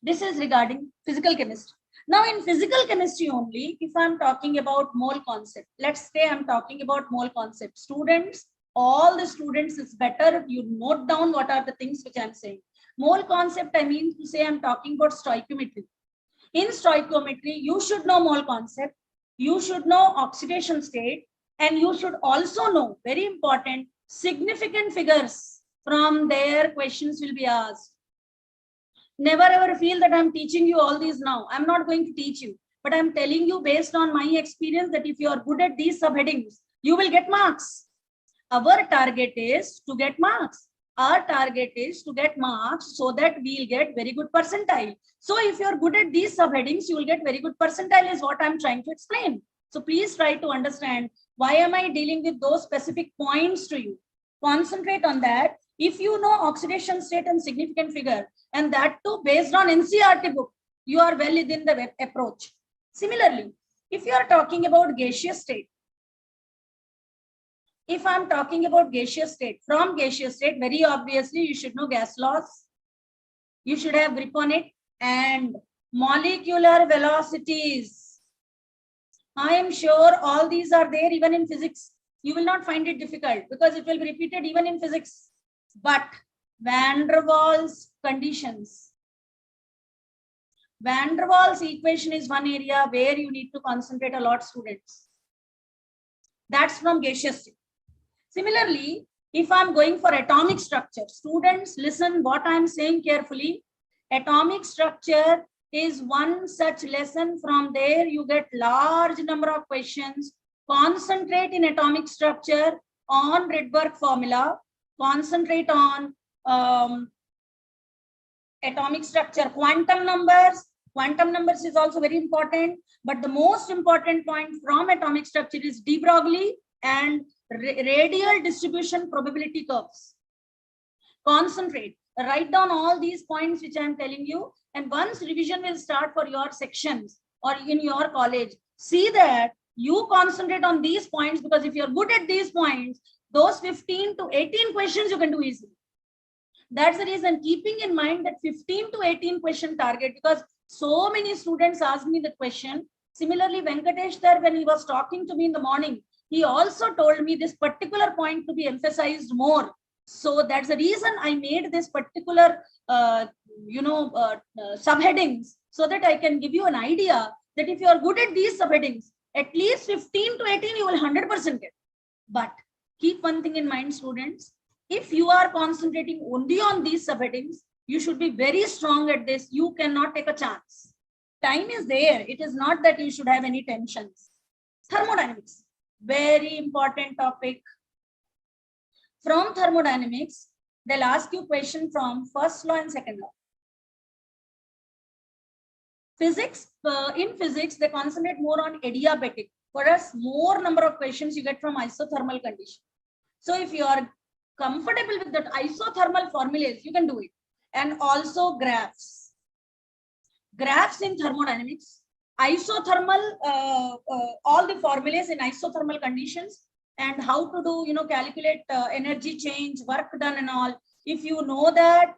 This is regarding physical chemistry. Now in physical chemistry only, if I'm talking about mole concept, let's say I'm talking about mole concept. Students, all the students, it's better you note down what are the things which I'm saying. Mole concept, I mean to say I'm talking about stoichiometry. In stoichiometry, you should know mole concept, you should know oxidation state, and you should also know, very important, significant figures. From there, questions will be asked. Never ever feel that I'm teaching you all these now. I'm not going to teach you, but I'm telling you based on my experience that if you are good at these subheadings, you will get marks. Our target is to get marks. Our target is to get marks so that we'll get very good percentile. So if you're good at these subheadings, you will get very good percentile is what I'm trying to explain. So please try to understand why am I dealing with those specific points to you. Concentrate on that. If you know oxidation state and significant figure, and that too based on NCERT book, you are well within the approach. Similarly, if you are talking about gaseous state, if I'm talking about gaseous state, from gaseous state, very obviously you should know gas laws. You should have grip on it, and molecular velocities. I am sure all these are there even in physics. You will not find it difficult because it will be repeated even in physics. But Van der Waals conditions. Van der Waals equation is one area where you need to concentrate a lot, students. That's from gaseous state. Similarly, if I'm going for atomic structure, students listen what I'm saying carefully. Atomic structure is one such lesson. From there, you get large number of questions. Concentrate in atomic structure on Rydberg formula. Concentrate on atomic structure, quantum numbers. Quantum numbers is also very important, but the most important point from atomic structure is de Broglie and radial distribution probability curves. Concentrate, write down all these points which I am telling you, and once revision will start for your sections or in your college, see that you concentrate on these points, because if you're good at these points, those 15 to 18 questions you can do easily. That's the reason, keeping in mind that 15 to 18 question target, because so many students ask me the question. Similarly, Venkatesh there, when he was talking to me in the morning, he also told me this particular point to be emphasized more. So that's the reason I made this particular, subheadings, so that I can give you an idea that if you are good at these subheadings, at least 15 to 18, you will 100% get. But keep one thing in mind, students. If you are concentrating only on these subheadings, you should be very strong at this. You cannot take a chance. Time is there. It is not that you should have any tensions. Thermodynamics, very important topic. From thermodynamics, they'll ask you question from first law and second law. Physics, in physics, they concentrate more on adiabatic. For us, more number of questions you get from isothermal condition. So if you are comfortable with that isothermal formulas, you can do it. And also graphs. Graphs in thermodynamics, isothermal, all the formulas in isothermal conditions, and how to do, calculate energy change, work done and all. If you know that,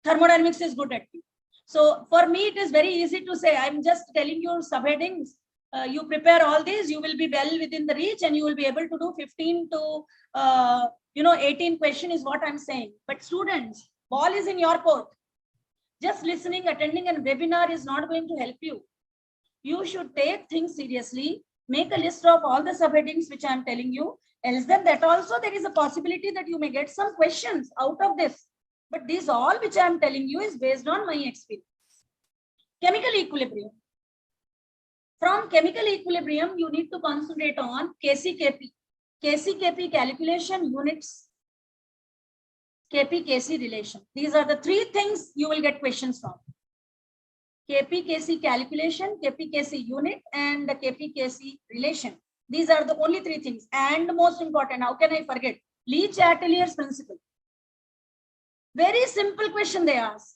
thermodynamics is good at it. So for me, it is very easy to say, I'm just telling you subheadings. You prepare all these, you will be well within the reach, and you will be able to do 15 to 18 question is what I'm saying. But students, ball is in your court. Just listening, attending a webinar is not going to help you. You should take things seriously. Make a list of all the subheadings which I'm telling you. Else than that also, there is a possibility that you may get some questions out of this. But this all which I'm telling you is based on my experience. Chemical equilibrium. From chemical equilibrium, you need to concentrate on KC-KP. KC-KP calculation, units, KP-KC relation. These are the three things you will get questions from. KP-KC calculation, KP-KC unit, and the KP-KC relation. These are the only three things. And most important, how can I forget? Le-Chatelier's principle. Very simple question they ask.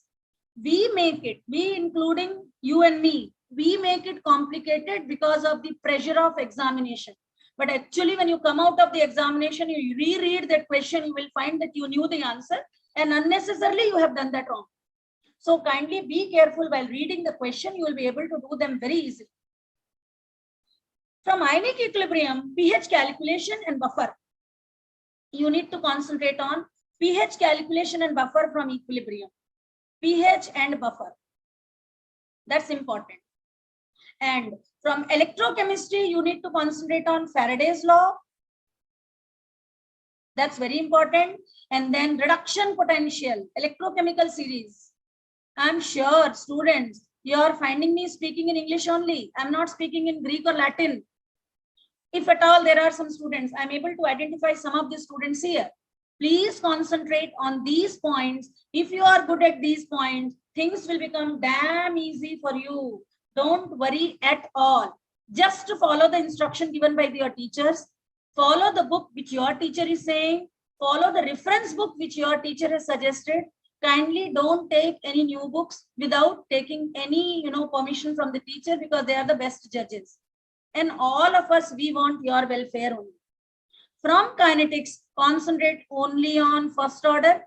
We make it, we including you and me, we make it complicated because of the pressure of examination. But actually, when you come out of the examination, you reread that question, you will find that you knew the answer, and unnecessarily you have done that wrong. So kindly be careful while reading the question, you will be able to do them very easily. From ionic equilibrium, pH calculation and buffer. you need to concentrate on pH calculation and buffer from equilibrium. pH and buffer. That's important. And from electrochemistry, you need to concentrate on Faraday's law. That's very important. And then reduction potential, electrochemical series. I'm sure students, you are finding me speaking in English only. I'm not speaking in Greek or Latin. If at all there are some students, I'm able to identify some of the students here. Please concentrate on these points. If you are good at these points, things will become damn easy for you. Don't worry at all. Just follow the instruction given by your teachers. Follow the book which your teacher is saying. Follow the reference book which your teacher has suggested. Kindly don't take any new books without taking any permission from the teacher, because they are the best judges. And all of us, we want your welfare only. From kinetics, concentrate only on first order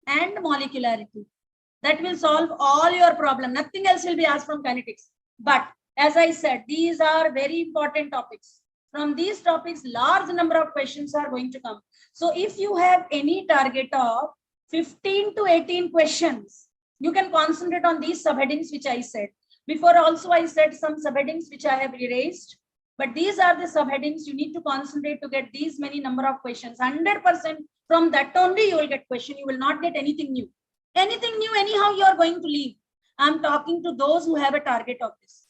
and molecularity. That will solve all your problem. Nothing else will be asked from kinetics. But as I said, these are very important topics. From these topics, large number of questions are going to come. So if you have any target of 15 to 18 questions, you can concentrate on these subheadings which I said. Before also I said some subheadings which I have erased. But these are the subheadings you need to concentrate to get these many number of questions. 100% from that only you will get question. You will not get anything new. Anything new, anyhow, you are going to leave. I'm talking to those who have a target of this.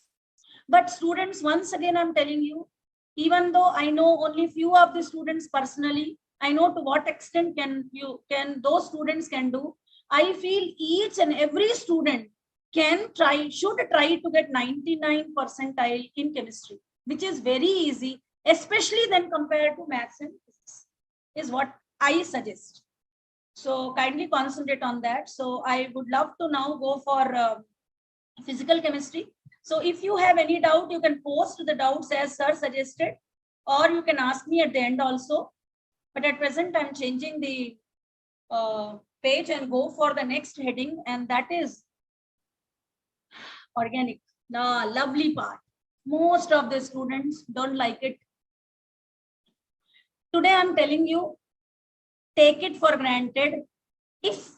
But students, once again, I'm telling you, even though I know only few of the students personally, I know to what extent those students can do. I feel each and every student should try to get 99 percentile in chemistry, which is very easy, especially then compared to maths and physics, is what I suggest. So kindly concentrate on that. So I would love to now go for physical chemistry. So if you have any doubt, you can post the doubts as sir suggested, or you can ask me at the end also. But at present, I'm changing the page and go for the next heading, and that is organic, the lovely part. Most of the students don't like it. Today, I'm telling you, take it for granted. If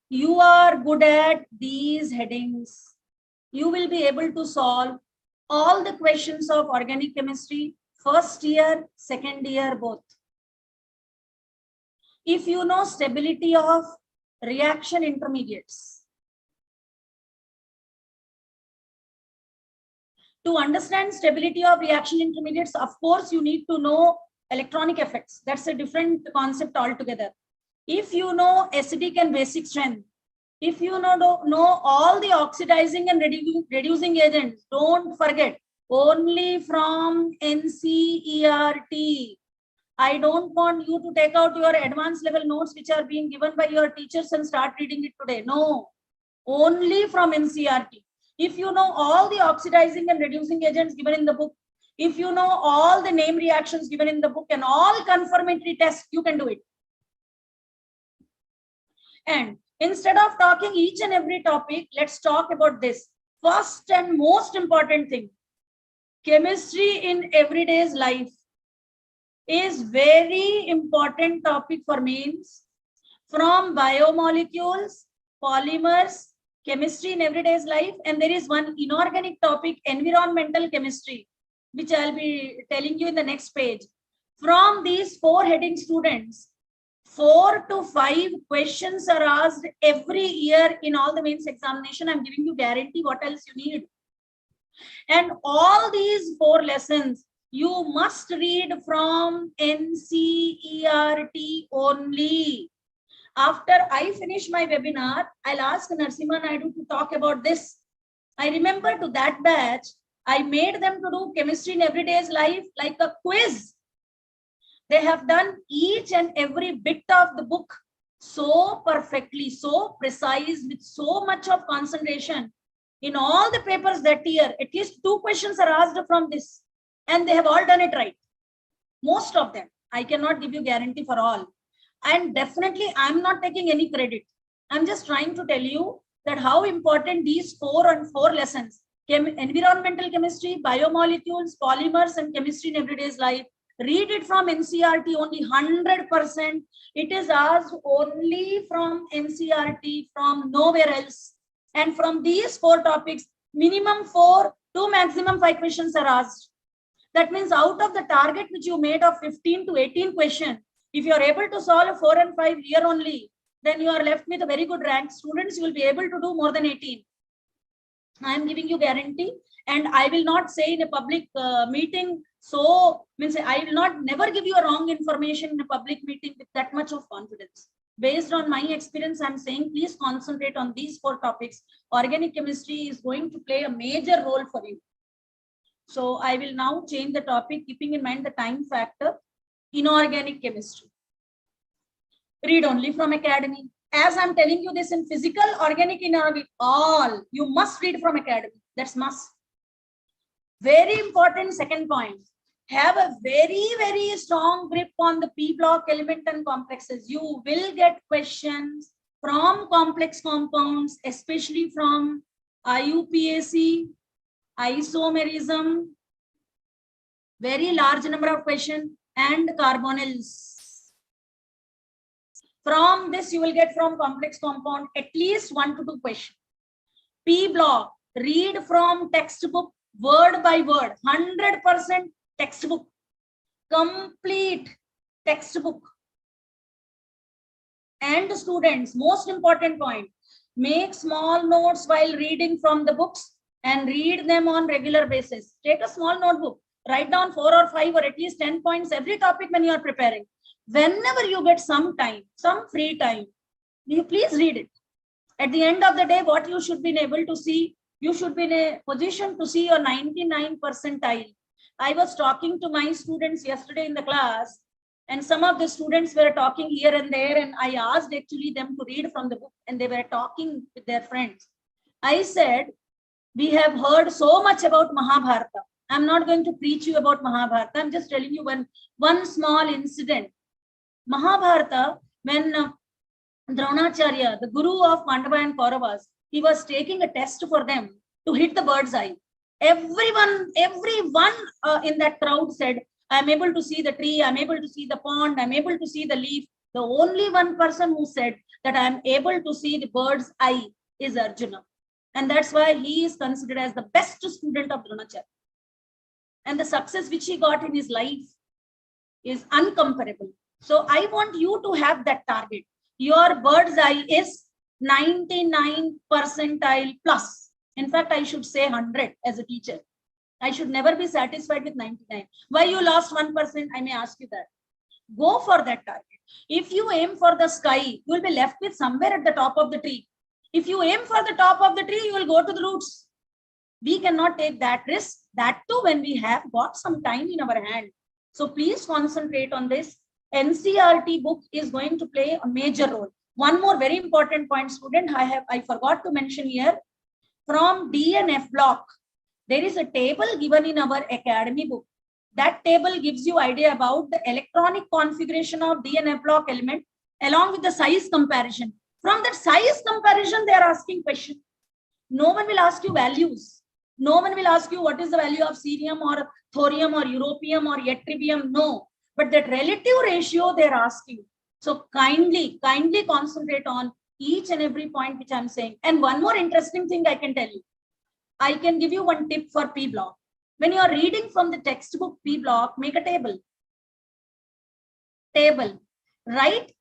you are good at these headings, you will be able to solve all the questions of organic chemistry, first year, second year, both. If you know stability of reaction intermediates, to understand stability of reaction intermediates, of course, you need to know electronic effects. That's a different concept altogether. If you know acidic and basic strength, if you know all the oxidizing and reducing agents, don't forget, only from NCERT. I don't want you to take out your advanced level notes which are being given by your teachers and start reading it today. No, only from NCERT. If you know all the oxidizing and reducing agents given in the book, if you know all the name reactions given in the book and all confirmatory tests, you can do it. And instead of talking each and every topic, let's talk about this. First and most important thing, chemistry in everyday's life is very important topic for mains. From biomolecules, polymers, chemistry in everyday's life, and there is one inorganic topic, environmental chemistry, which I'll be telling you in the next page. From these four heading students, 4 to 5 questions are asked every year in all the mains examination. I'm giving you guarantee. What else you need? And all these 4 lessons you must read from NCERT only. After I finish my webinar, I'll ask Narasimha Naidu to talk about this. I remember to that batch, I made them to do chemistry in everyday's life like a quiz. They have done each and every bit of the book so perfectly, so precise, with so much of concentration. In all the papers that year, at least 2 questions are asked from this, and they have all done it right. Most of them. I cannot give you guarantee for all. And definitely, I'm not taking any credit. I'm just trying to tell you that how important these 4 lessons, environmental chemistry, biomolecules, polymers, and chemistry in everyday's life, Read it from NCERT only 100%. It is asked only from NCERT, from nowhere else. And from these 4 topics, minimum 4 to maximum 5 questions are asked. That means out of the target which you made of 15 to 18 questions, if you are able to solve 4 and 5 here only, then you are left with a very good rank. Students will be able to do more than 18. I am giving you guarantee, and I will not say in a public meeting. So means I will not never give you a wrong information in a public meeting with that much of confidence. Based on my experience, I'm saying please concentrate on these 4 topics. Organic chemistry is going to play a major role for you. So I will now change the topic, keeping in mind the time factor. Inorganic chemistry. Read only from academy. As I'm telling you this in physical, organic, inorganic, all you must read from academy. That's must. Very important second point. Have a very, very strong grip on the P block element and complexes. You will get questions from complex compounds, especially from IUPAC, isomerism, very large number of questions, and carbonyls. From this, you will get from complex compound at least 1 to 2 questions. P block, read from textbook word by word, 100% textbook, complete textbook. And students, most important point, make small notes while reading from the books and read them on regular basis. Take a small notebook, write down 4 or 5 or at least 10 points every topic when you are preparing. Whenever you get some time, some free time, you please read it. At the end of the day, what you should be able to see, you should be in a position to see your 99 percentile. I was talking to my students yesterday in the class, and some of the students were talking here and there, and I asked actually them to read from the book, and they were talking with their friends. I said, we have heard so much about Mahabharata. I'm not going to preach you about Mahabharata. I'm just telling you one small incident. Mahabharata, when Dronacharya, the guru of Pandava and Kauravas, he was taking a test for them to hit the bird's eye. Everyone in that crowd said, I'm able to see the tree, I'm able to see the pond, I'm able to see the leaf. The only one person who said that I'm able to see the bird's eye is Arjuna. And that's why he is considered as the best student of Dronacharya. And the success which he got in his life is uncomparable. So I want you to have that target. Your bird's eye is 99 percentile plus. In fact, I should say 100 as a teacher. I should never be satisfied with 99. Why you lost 1%? I may ask you that. Go for that target. If you aim for the sky, you will be left with somewhere at the top of the tree. If you aim for the top of the tree, you will go to the roots. We cannot take that risk. That too when we have got some time in our hand. So please concentrate on this. NCERT book is going to play a major role. One more very important point, student, I forgot to mention here. From D and F block, there is a table given in our academy book. That table gives you idea about the electronic configuration of D and F block element along with the size comparison. From that size comparison, they are asking questions. No one will ask you values. No one will ask you what is the value of cerium or thorium or europium or ytterbium. No. But that relative ratio they're asking. So kindly concentrate on each and every point which I'm saying. And one more interesting thing I can tell you. I can give you one tip for P block. When you are reading from the textbook P block, make a table. Write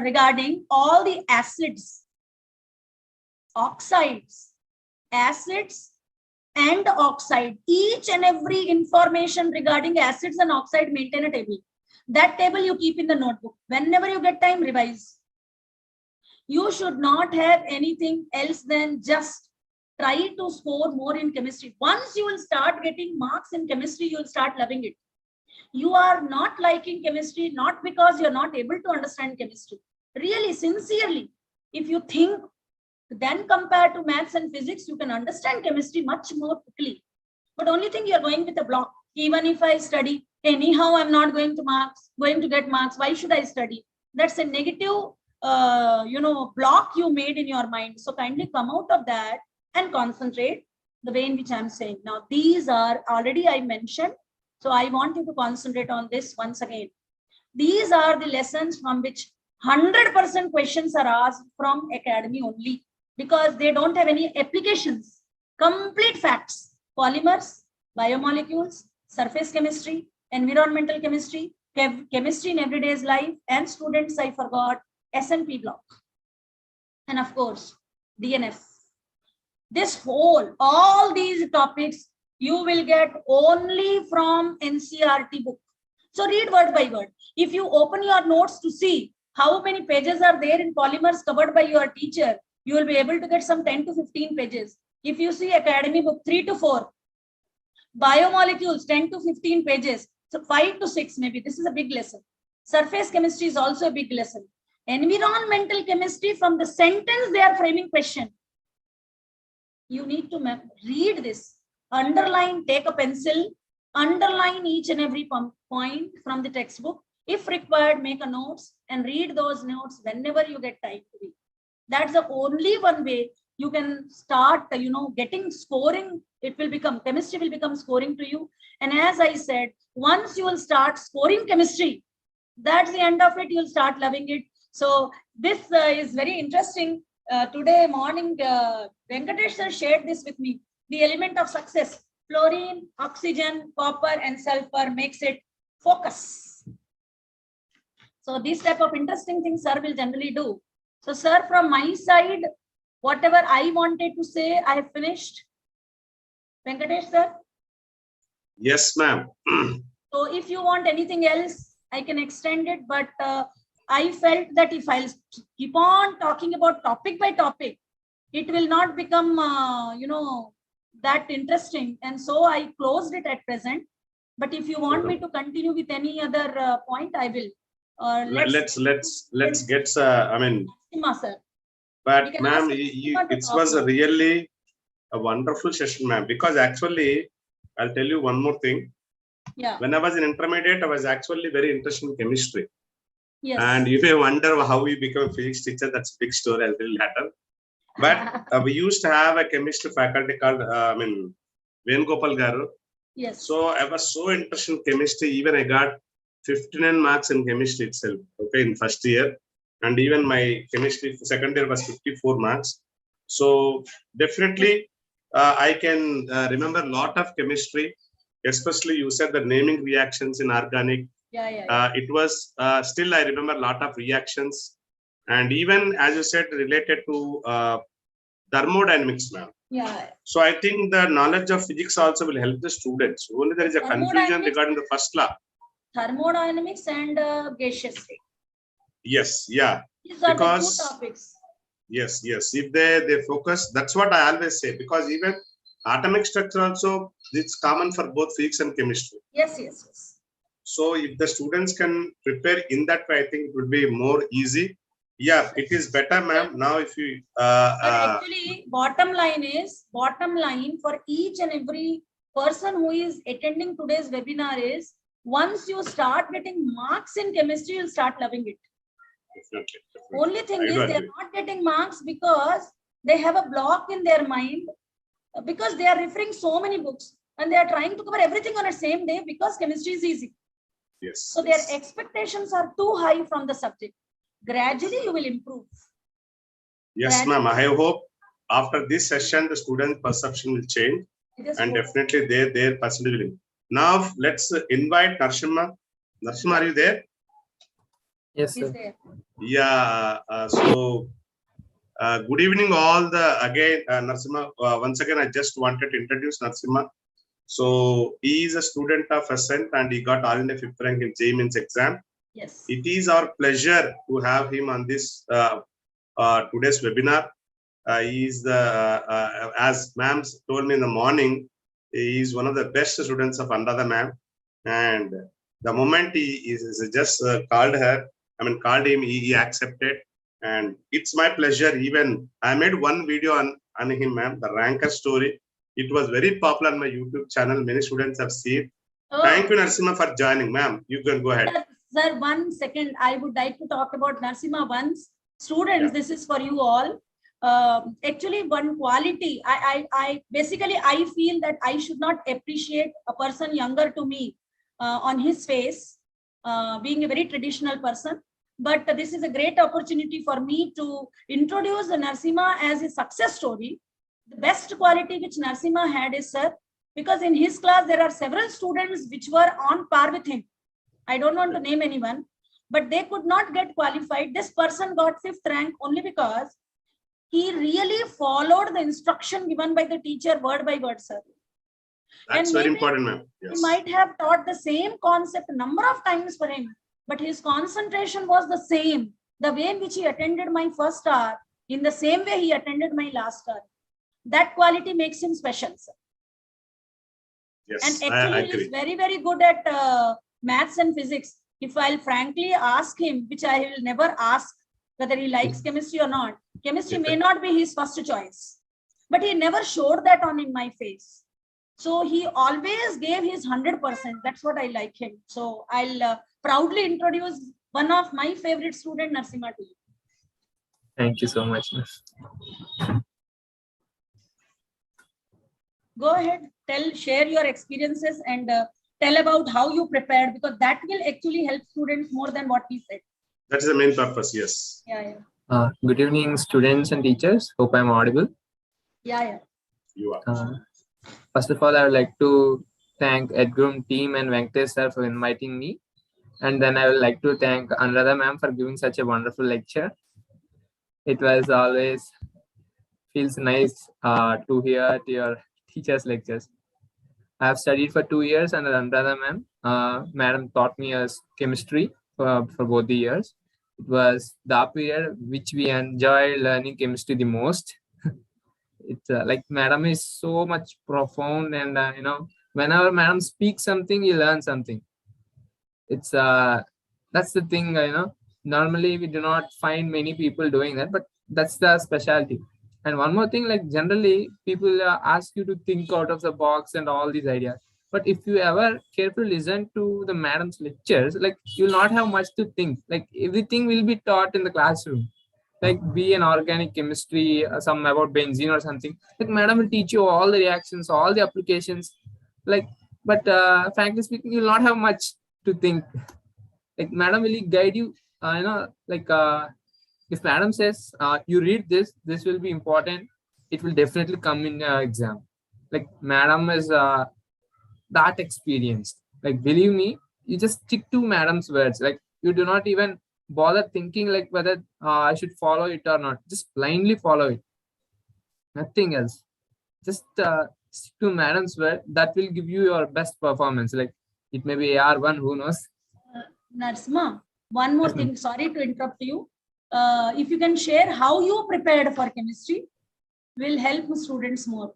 regarding all the acids, oxides, acids, and oxide. Each and every information regarding acids and oxide, maintain a table. That table you keep in the notebook. Whenever you get time, revise. You should not have anything else than just try to score more in chemistry. Once you will start getting marks in chemistry, you will start loving it. You are not liking chemistry, not because you're not able to understand chemistry. Really, sincerely, if you think, then compared to maths and physics, you can understand chemistry much more quickly. But only thing, you're going with a block. Even if I study, anyhow, I'm not going to get marks. Why should I study? That's a negative, block you made in your mind. So kindly come out of that and concentrate the way in which I'm saying. Now, these are already I mentioned So I want you to concentrate on this once again. These are the lessons from which 100% questions are asked from academy only, because they don't have any applications. Complete facts: polymers, biomolecules, surface chemistry, environmental chemistry, chemistry in everyday's life, and students, I forgot, S&P block. And of course, DNF. This whole, all these topics you will get only from NCERT book. So read word by word. If you open your notes to see how many pages are there in polymers covered by your teacher, you will be able to get some 10 to 15 pages. If you see academy book, 3 to 4. Biomolecules, 10 to 15 pages. So 5 to 6 maybe. This is a big lesson. Surface chemistry is also a big lesson. Environmental chemistry, from the sentence they are framing question. You need to read this. Underline, take a pencil, underline each and every point from the textbook. If required, make a notes and read those notes whenever you get time to read. That's the only one way you can start, getting scoring. It will become, chemistry will become scoring to you. And as I said, once you will start scoring chemistry, that's the end of it. You'll start loving it. So this is very interesting. Today morning, Venkatesh sir shared this with me. The element of success: fluorine, oxygen, copper, and sulfur makes it focus. So these type of interesting things sir will generally do. So sir, from my side, whatever I wanted to say, I have finished. Venkatesh sir? Yes, ma'am. So if you want anything else, I can extend it, but I felt that if I'll keep on talking about topic by topic, it will not become, that interesting. And so I closed it at present. But if you want me to continue with any other point, I will. Let's get. I mean, sir. But ma'am, it was a really a wonderful session, ma'am. Because actually, I'll tell you one more thing. Yeah. When I was in intermediate, I was actually very interested in chemistry. Yes. And you may wonder how we become a physics teacher. That's a big story. I'll tell you later. But we used to have a chemistry faculty called, Venugopal Garu. Yes. So I was so interested in chemistry. Even I got 59 marks in chemistry itself. Okay, in first year, and even my chemistry second year was 54 marks. So definitely, I can remember a lot of chemistry. Especially, you said the naming reactions in organic. Yeah. It was still I remember a lot of reactions, and even as you said, related to thermodynamics, ma'am. Yeah. So I think the knowledge of physics also will help the students. Only there is a confusion regarding the first law. Thermodynamics and gaseous state. Yes, yeah. These are the two topics. Yes. If they focus, that's what I always say. Because even atomic structure also, it's common for both physics and chemistry. Yes. So if the students can prepare in that way, I think it would be more easy. Yeah, it is better, ma'am. Now, if you but actually, bottom line for each and every person who is attending today's webinar is, once you start getting marks in chemistry, you'll start loving it. Definitely. Only thing is they are not getting marks because they have a block in their mind, because they are referring so many books and they are trying to cover everything on the same day because chemistry is easy. Yes. So their expectations are too high from the subject. Gradually, you will improve. Yes, ma'am. I hope after this session, the student perception will change, and definitely their percentage will improve. Now, let's invite Narsimha. Narsimha, are you there? Yes, sir. Yeah. Good evening, all Narsimha. Once again, I just wanted to introduce Narsimha. So he is a student of Ascent and he got all India 5th rank in JEE Mains exam. Yes. It is our pleasure to have him on this today's webinar. He is as ma'am told me in the morning, he is one of the best students of Anuradha ma'am. And the moment he is just called him, he accepted. And it's my pleasure. Even I made one video on him, ma'am, the ranker story. It was very popular on my YouTube channel. Many students have seen. Oh. Thank you, Narsimha, for joining, ma'am. You can go ahead. Sir, 1 second. I would like to talk about Narsimha once. Students, yeah. This is for you all. Actually, one quality. I basically feel that I should not appreciate a person younger to me on his face, being a very traditional person. But this is a great opportunity for me to introduce the Narasimha as a success story. The best quality which Narasimha had is, sir, because in his class there are several students which were on par with him. I don't want to name anyone, but they could not get qualified. This person got 5th rank only because he really followed the instruction given by the teacher word by word, sir. That's And very maybe important, ma'am. Yes. he might have taught the same concept a number of times for him, but his concentration was the same. The way in which he attended my first hour, in the same way he attended my last hour. That quality makes him special, sir. Yes, And I actually, agree. he's very, very good at maths and physics. If I'll frankly ask him, which I will never ask whether he likes chemistry or not, chemistry may not be his first choice, but he never showed that on in my face. So he always gave his 100%. That's what I like him. So I'll proudly introduce one of my favorite student, Narasimha, to you. Thank you so much. Go ahead, share your experiences and tell about how you prepared, because that will actually help students more than what we said. That is the main purpose. Yes. Yeah. Good evening, students and teachers. Hope I'm audible. Yeah. You are. First of all, I would like to thank EdGroom team and Venkatesh sir for inviting me. And then I would like to thank Anuradha ma'am for giving such a wonderful lecture. It was always feels nice to hear your teachers' lectures. I have studied for 2 years under Anuradha ma'am. Madam taught me as chemistry for both the years. It was the period which we enjoy learning chemistry the most. It's like madam is so much profound, and whenever madam speaks something, you learn something. It's that's the thing. Normally we do not find many people doing that, but that's the specialty. And one more thing, like generally people ask you to think out of the box and all these ideas. But if you ever carefully listen to the madam's lectures, like you'll not have much to think. Like everything will be taught in the classroom. Like be an organic chemistry, some about benzene or something. Like madam will teach you all the reactions, all the applications. Like, but frankly speaking, you'll not have much to think. Like madam will guide you. If madam says you read this will be important, it will definitely come in exam. Like madam is that experienced. Like believe me, you just stick to madam's words. Like you do not even bother thinking like whether I should follow it or not. Just blindly follow it. Nothing else. Just stick to madam's word. That will give you your best performance. Like it may be AR1, who knows. Narasimha, one more thing. Sorry to interrupt you. If you can share how you prepared for chemistry, will help students more.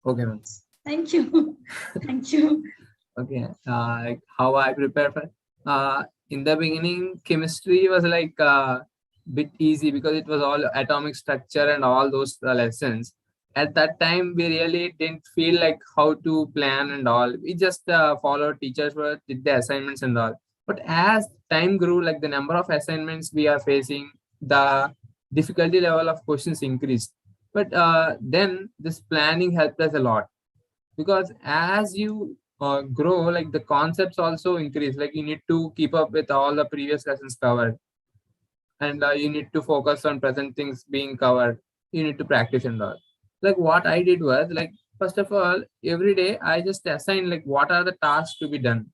Okay, ma'am. Thank you. Thank you. Okay, how I prepare for in the beginning, chemistry was like a bit easy because it was all atomic structure and all those lessons. At that time, we really didn't feel like how to plan and all. We just followed teachers were did the assignments and all. But as time grew, like the number of assignments we are facing, the difficulty level of questions increased. But then this planning helped us a lot, because as you grow, like the concepts also increase. Like you need to keep up with all the previous lessons covered, and you need to focus on present things being covered. You need to practice and all. Like what I did was, like, first of all, every day I just assign like what are the tasks to be done.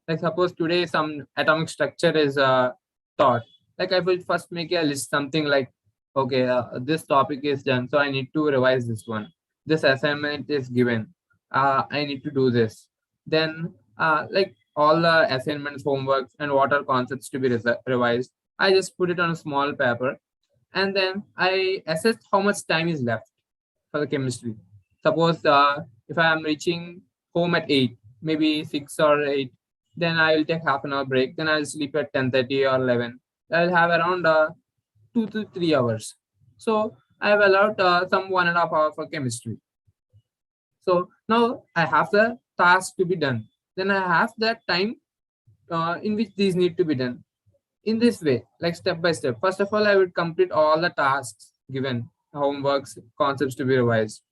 Like suppose today some atomic structure is taught. Like I will first make a list, something like, okay, this topic is done, so I need to revise this one. This assignment is given. I need to do this. Then like all the assignments, homeworks, and what are concepts to be revised, I just put it on a small paper, and then I assess how much time is left for the chemistry. Suppose if I am reaching home at 8, maybe 6 or 8, then I will take half an hour break. Then I'll sleep at 10:30 or 11. I'll have around 2 to 3 hours. So I have allowed some 1.5 hours for chemistry. So now I have the task to be done. Then I have that time in which these need to be done. In this way, like step by step. First of all, I would complete all the tasks given, homeworks, concepts to be revised.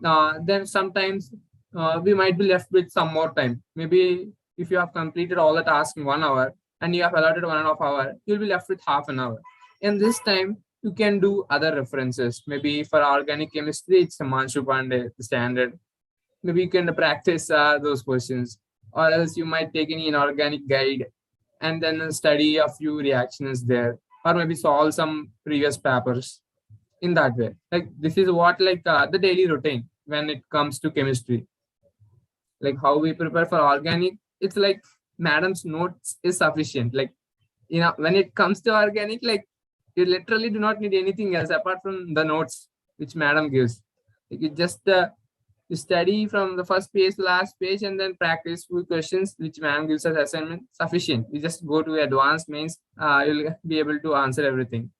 Then sometimes we might be left with some more time. Maybe if you have completed all the tasks in 1 hour and you have allotted 1.5 hours, you'll be left with half an hour. In this time, you can do other references. Maybe for organic chemistry, it's the Manshu Pandey standard. Maybe you can practice those questions, or else you might take any inorganic guide and then study a few reactions there, or maybe solve some previous papers in that way. Like this is what the daily routine when it comes to chemistry. Like how we prepare for organic, it's like madam's notes is sufficient. Like, when it comes to organic, like you literally do not need anything else apart from the notes which madam gives. Like you just you study from the first page to last page and then practice few questions which madam gives as assignment, sufficient. You just go to advanced mains, you'll be able to answer everything.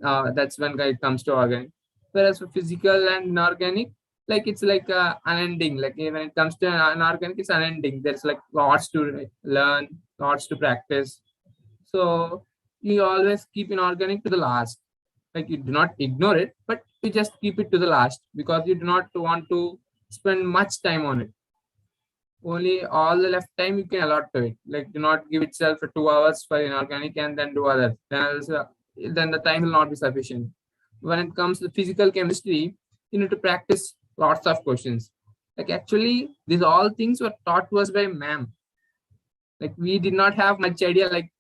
That's when it comes to organic. Whereas for physical and inorganic, like it's like unending. Like when it comes to inorganic, it's unending. There's like lots to learn, lots to practice. So you always keep inorganic to the last. Like you do not ignore it, but you just keep it to the last because you do not want to spend much time on it. Only all the left time you can allot to it. Like do not give itself for 2 hours for inorganic and then do others. Then the time will not be sufficient. When it comes to physical chemistry, you need to practice lots of questions. Like actually, these all things were taught to us by ma'am. Like we did not have much idea like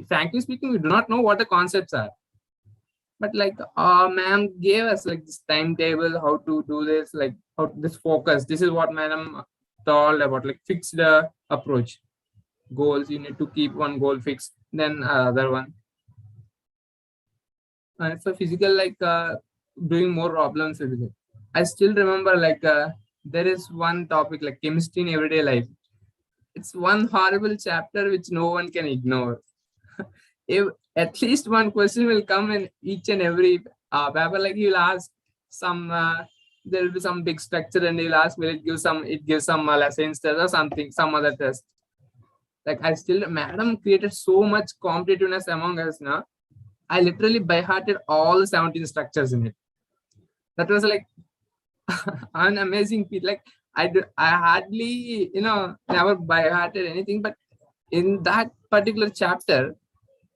frankly speaking, we do not know what the concepts are. But like ma'am gave us like this timetable, how to do this, like how this focus. This is what madam told about, like fixed approach. Goals, you need to keep one goal fixed, then other one. And for physical, like doing more problems with it. I still remember there is one topic like chemistry in everyday life. It's one horrible chapter which no one can ignore. If at least one question will come in each and every paper, like you'll ask some, there will be some big structure and you'll ask, will it give some, lessons test or something, some other test. Like madam created so much competitiveness among us now. I literally by-hearted all the 17 structures in it. That was like an amazing feat. Like I hardly, never by-hearted anything, but in that particular chapter,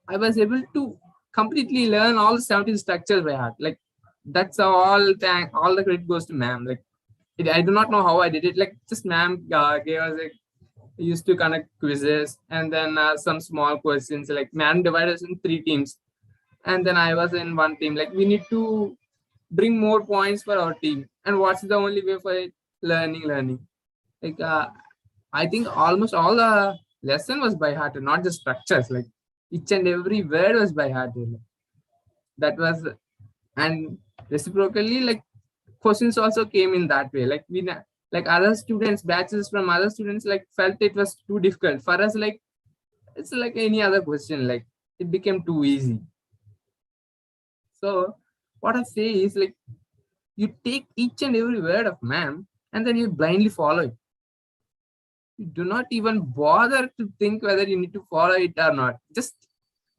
I was able to completely learn all 17 structures by heart. Like that's all the credit goes to ma'am. Like I do not know how I did it. Like just ma'am gave us used to conduct quizzes and then some small questions. Like ma'am divided us in 3 teams, and then I was in one team. Like we need to bring more points for our team, and what's the only way for it? Learning. Like I think almost all the lesson was by heart, not just structures. Like each and every word was by heart. That was, and reciprocally, like questions also came in that way. Like like other students, batches from other students, like felt it was too difficult. For us, like it's like any other question. Like it became too easy. So what I say is, like, you take each and every word of ma'am and then you blindly follow it. You do not even bother to think whether you need to follow it or not. Just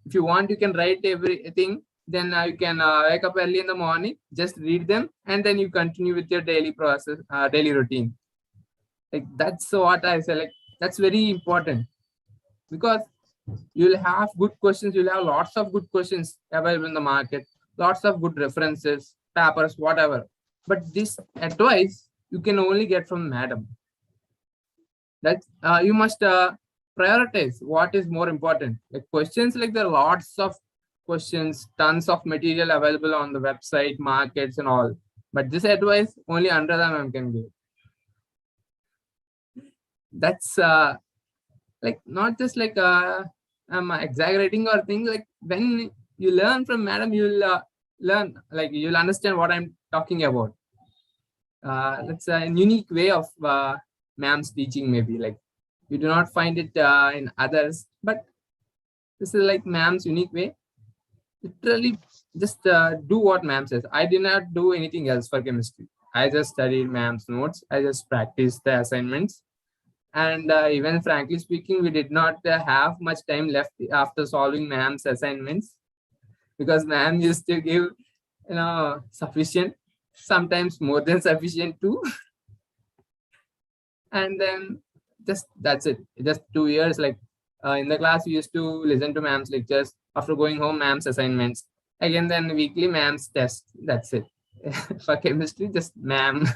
if you want, you can write everything. Then you can wake up early in the morning, just read them, and then you continue with your daily process, daily routine. Like that's what I say. Like that's very important, because you'll have good questions. You'll have lots of good questions available in the market, lots of good references, papers, whatever. But this advice you can only get from madam. That you must prioritize what is more important. Like questions, like there are lots of questions, tons of material available on the website, markets, and all. But this advice only Anuradha ma'am can give. That's like not just like I'm exaggerating or thing. Like when you learn from madam, you'll learn, like you'll understand what I'm talking about. That's a unique way of ma'am's teaching. Maybe like you do not find it in others, but this is like ma'am's unique way. Literally just do what ma'am says. I did not do anything else for chemistry. I just studied ma'am's notes. I just practiced the assignments. And even frankly speaking, we did not have much time left after solving ma'am's assignments, because ma'am used to give, sufficient, sometimes more than sufficient too. And then just that's it. Just 2 years. Like in the class, we used to listen to ma'am's lectures. After going home, ma'am's assignments. Again, then weekly ma'am's test. That's it. For chemistry, just ma'am.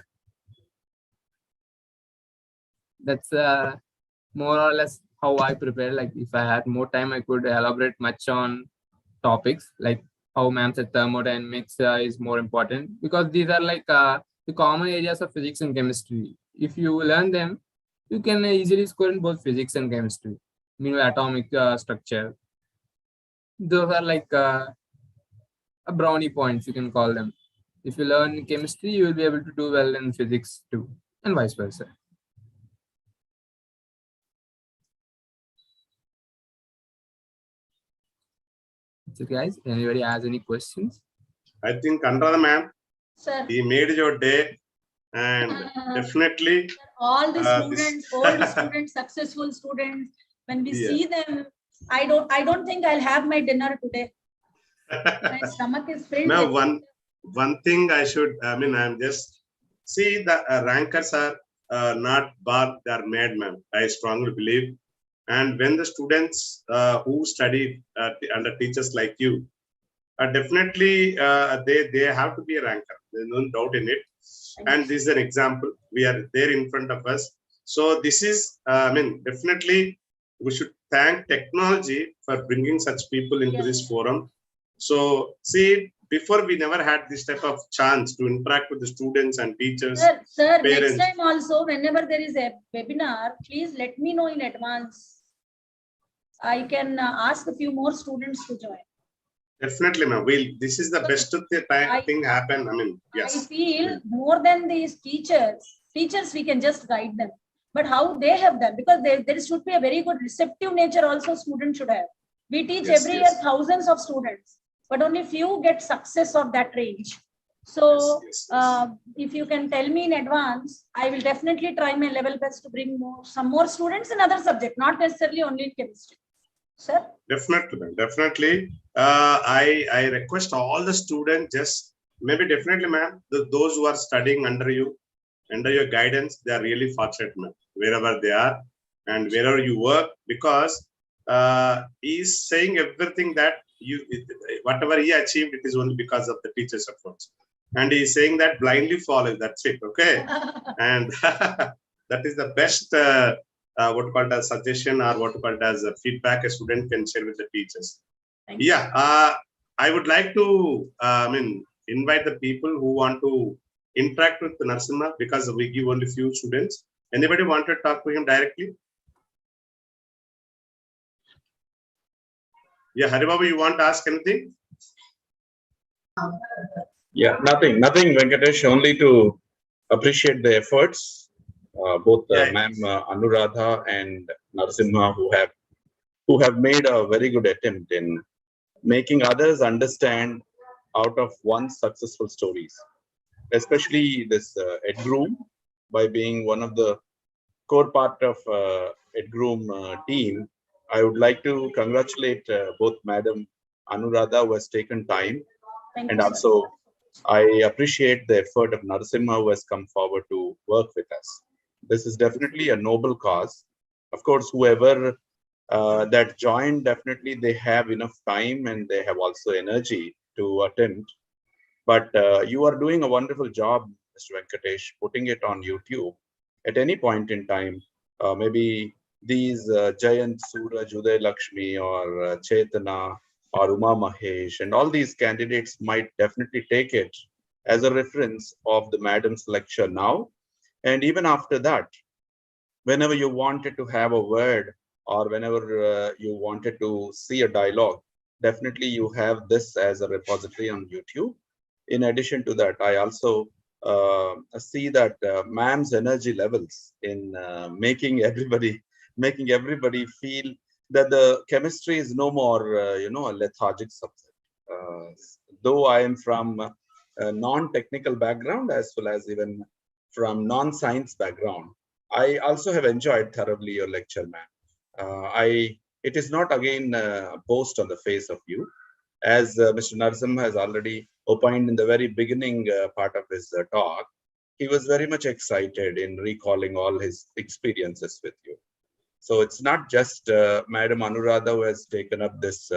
That's more or less how I prepare. Like if I had more time, I could elaborate much on topics like how ma'am said thermodynamics is more important, because these are like the common areas of physics and chemistry. If you learn them, you can easily score in both physics and chemistry. Meanwhile, atomic structure, those are like a brownie points, you can call them. If you learn chemistry, you will be able to do well in physics too, and vice versa. So guys, anybody has any questions? I think Anuradha ma'am, Sir, he made your day, and definitely all the this- students, old students, successful students, when we Yeah. see them, I don't think I'll have my dinner today. My stomach is filled. now with- one thing I should, I mean, I'm just see the rankers are not bad, they are mad, ma'am. I strongly believe. And when the students who study under teachers like you, definitely they have to be a ranker. There's no doubt in it. And this is an example. We are there in front of us. So this is, I mean, definitely we should thank technology for bringing such people into this forum. So see, before we never had this type of chance to interact with the students and teachers. Sir, next parents. time also, whenever there is a webinar, please let me know in advance. I can ask a few more students to join. Definitely, ma'am. This is the best thing happen. I mean, yes. I feel more than these teachers we can just guide them. But how they have done, because there should be a very good receptive nature also students should have. We teach Yes, every yes. year thousands of students, but only few get success of that range. So Yes. if you can tell me in advance, I will definitely try my level best to bring some more students in other subjects, not necessarily only in chemistry. Sir? Definitely, ma'am. Definitely. I request all the students, just maybe definitely, ma'am, those who are studying under your guidance, they are really fortunate, ma'am, wherever they are and wherever you work, because he's saying everything that whatever he achieved, it is only because of the teacher's efforts. And he's saying that blindly follow, that's it, okay? And that is the best what called as suggestion, or what called as a feedback a student can share with the teachers. Thank you. Yeah, I would like to invite the people who want to interact with Narasimha, because we give only few students. Anybody want to talk to him directly? Yeah, Haribabu, you want to ask anything? Yeah, nothing, Venkatesh, only to appreciate the efforts, both Yeah. ma'am Anuradha and Narasimha, who have made a very good attempt in making others understand out of one successful stories, especially this EdGroom, by being one of the core part of EdGroom team. I would like to congratulate both Madam Anuradha, who has taken time, Thank and you, sir. also I appreciate the effort of Narasimha, who has come forward to work with us. This is definitely a noble cause. Of course, whoever that joined, definitely they have enough time and they have also energy to attempt. But you are doing a wonderful job, Mr. Venkatesh, putting it on YouTube at any point in time. Maybe these Jayant, Suraj, Uday Lakshmi, or Chetana, or Uma Mahesh, and all these candidates might definitely take it as a reference of the madam's lecture now. And even after that, whenever you wanted to have a word, or whenever you wanted to see a dialogue, definitely you have this as a repository on YouTube. In addition to that, I also see that ma'am's energy levels in making everybody feel that the chemistry is no more, a lethargic subject. Though I am from a non-technical background, as well as even from non-science background, I also have enjoyed thoroughly your lecture, ma'am. It is not again boast on the face of you, as Mr. Narasimha has already opined in the very beginning part of his talk. he was very much excited in recalling all his experiences with you. So it's not just Madam Anuradha who has taken up this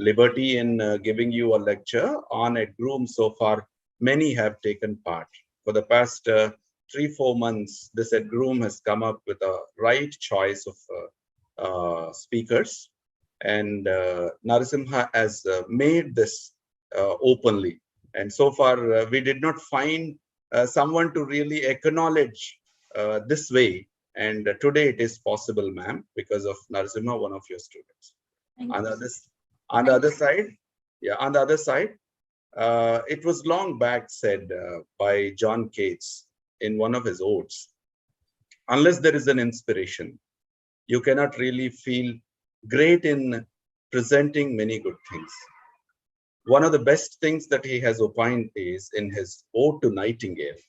liberty in giving you a lecture on a groom. So far, many have taken part. For the past 3-4 months, this groom has come up with a right choice of speakers, and Narasimha has made this openly. And so far, we did not find someone to really acknowledge this way. And today it is possible, ma'am, because of Narasimha, one of your students. On the other side, yeah, on the other side, it was long back said by John Keats in one of his odes, unless there is an inspiration, you cannot really feel great in presenting many good things. One of the best things that he has opined is in his ode to Nightingale.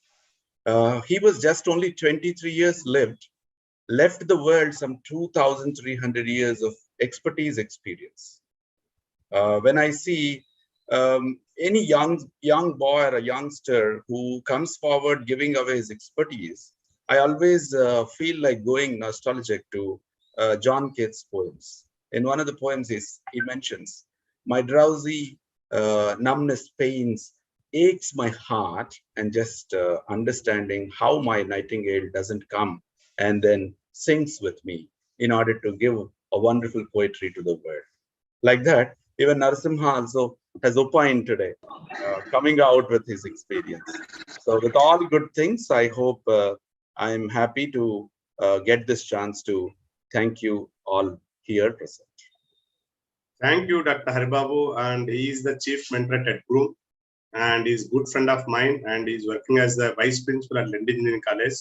He was just only 23 years lived, left the world some 2,300 years of expertise experience. When I see any young boy or a youngster who comes forward giving away his expertise, I always feel like going nostalgic to John Keats' poems. In one of the poems, he mentions, "My drowsy numbness pains aches my heart," and just understanding how my nightingale doesn't come and then sings with me in order to give a wonderful poetry to the world. Like that, even Narasimha also has opined today, coming out with his experience. So with all good things, I hope I'm happy to get this chance to thank you all here present. Thank you, Dr. Haribabu, and he is the chief mentor at Groom, and he's a good friend of mine, and he's working as the vice principal at Lendi Engineering College.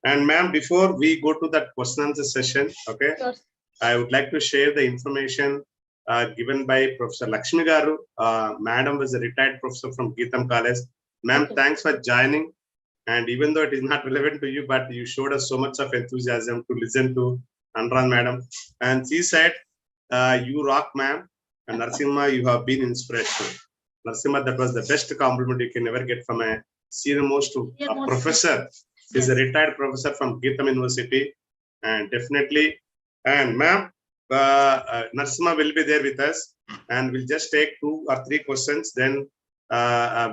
And ma'am, before we go to that question answer session, okay, Sure. I would like to share the information given by Professor Lakshmi Garu. Madam was a retired professor from Geetam College. Ma'am, Okay. thanks for joining. And even though it is not relevant to you, but you showed us so much of enthusiasm to listen to Anuradha Madam. And she said, you rock, ma'am. And Narasimha, you have been inspirational. Narasimha, that was the best compliment you can ever get from a senior most professor. He's a retired professor from Geetam University. And definitely, and ma'am, Narasimha will be there with us. And we'll just take 2 or 3 questions, then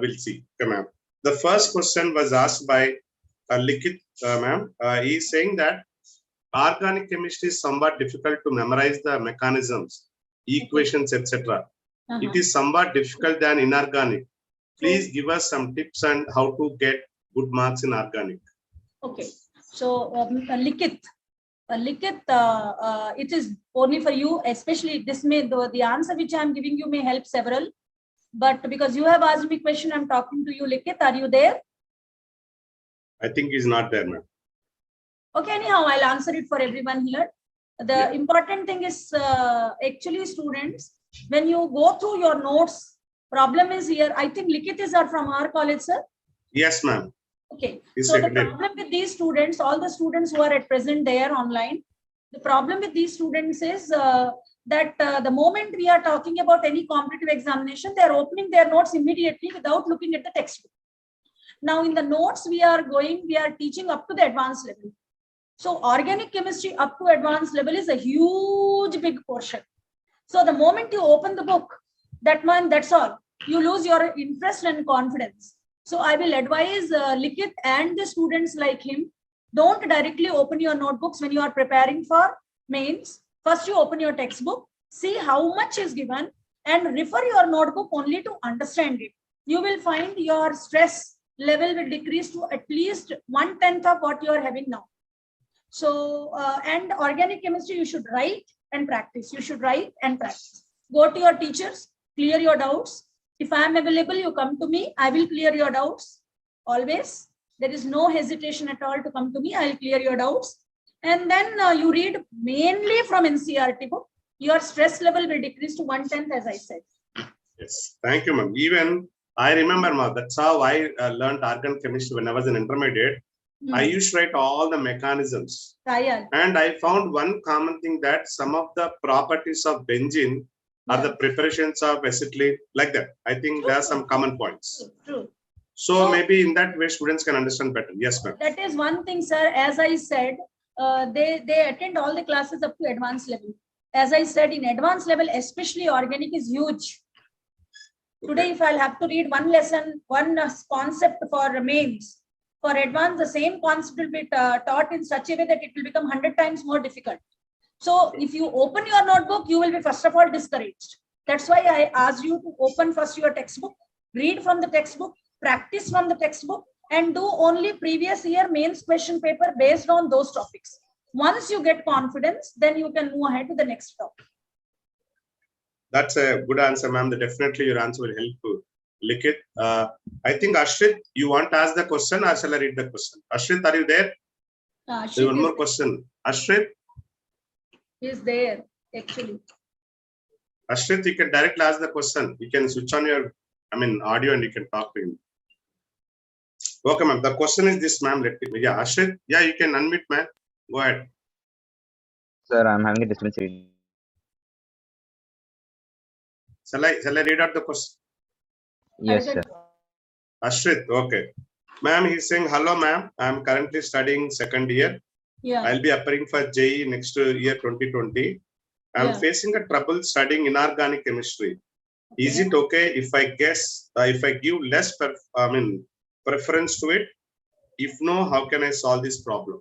we'll see. Okay, ma'am. The first question was asked by Likit, ma'am. He is saying that organic chemistry is somewhat difficult to memorize the mechanisms, equations, etc. It is somewhat difficult than inorganic. Please give us some tips on how to get good marks in organic. Okay. So, Likit, it is only for you, especially this may, the answer which I am giving you may help several. But because you have asked me question, I'm talking to you, Likit. Are you there? I think he's not there, ma'am. Okay, anyhow, I'll answer it for everyone here. The important thing is actually, students, when you go through your notes, problem is here. I think Likit is from our college, sir. Yes, ma'am. Okay. So the problem with these students, all the students who are at present there online, the problem with these students is that the moment we are talking about any competitive examination, they are opening their notes immediately without looking at the textbook. Now in the notes we are teaching up to the advanced level. So organic chemistry up to advanced level is a huge big portion. So the moment you open the book, that's all. You lose your interest and confidence. So I will advise Likit and the students like him, don't directly open your notebooks when you are preparing for mains. First you open your textbook, see how much is given and refer your notebook only to understand it. You will find your stress level will decrease to at least 1/10 of what you are having now. So, and organic chemistry, you should write and practice. You should write and practice. Go to your teachers, clear your doubts. If I am available, you come to me. I will clear your doubts. Always. There is no hesitation at all to come to me. I will clear your doubts. And then you read mainly from NCERT book. Your stress level will decrease to 1/10, as I said. Yes. Thank you, ma'am. Even I remember, ma'am, that's how I learned organic chemistry when I was an intermediate. I used to write all the mechanisms. And I found one common thing that some of the properties of benzene are the preparations of acetylene, like that. I think there are some common points. True. So maybe in that way, students can understand better. Yes, ma'am. That is one thing, sir. As I said, they attend all the classes up to advanced level. As I said, in advanced level, especially organic is huge. Today, if I'll have to read one lesson, one concept for mains, for advanced, the same concept will be taught in such a way that it will become 100 times more difficult. So if you open your notebook, you will be first of all discouraged. That's why I asked you to open first your textbook, read from the textbook, practice from the textbook, and do only previous year mains question paper based on those topics. Once you get confidence, then you can move ahead to the next topic. That's a good answer, ma'am. Definitely your answer will help to lick it. I think Ashrit, you want to ask the question or shall I read the question? Ashrit, are you there? There's one more question. Ashrit? Is there, actually. Ashrit, you can directly ask the question. You can switch on your, audio and you can talk to him. Okay, ma'am. The question is this, ma'am. Yeah, Ashrit. Yeah, you can unmute, ma'am. Go ahead. Sir, I'm having a disturbance. Shall I read out the question? Yes, sir. Ashrit, okay. Ma'am, he's saying, hello, ma'am. I'm currently studying second year. Yeah. I'll be appearing for JEE next year 2020. I'm facing a trouble studying inorganic chemistry. Is it okay if I give less preference to it? If no, how can I solve this problem?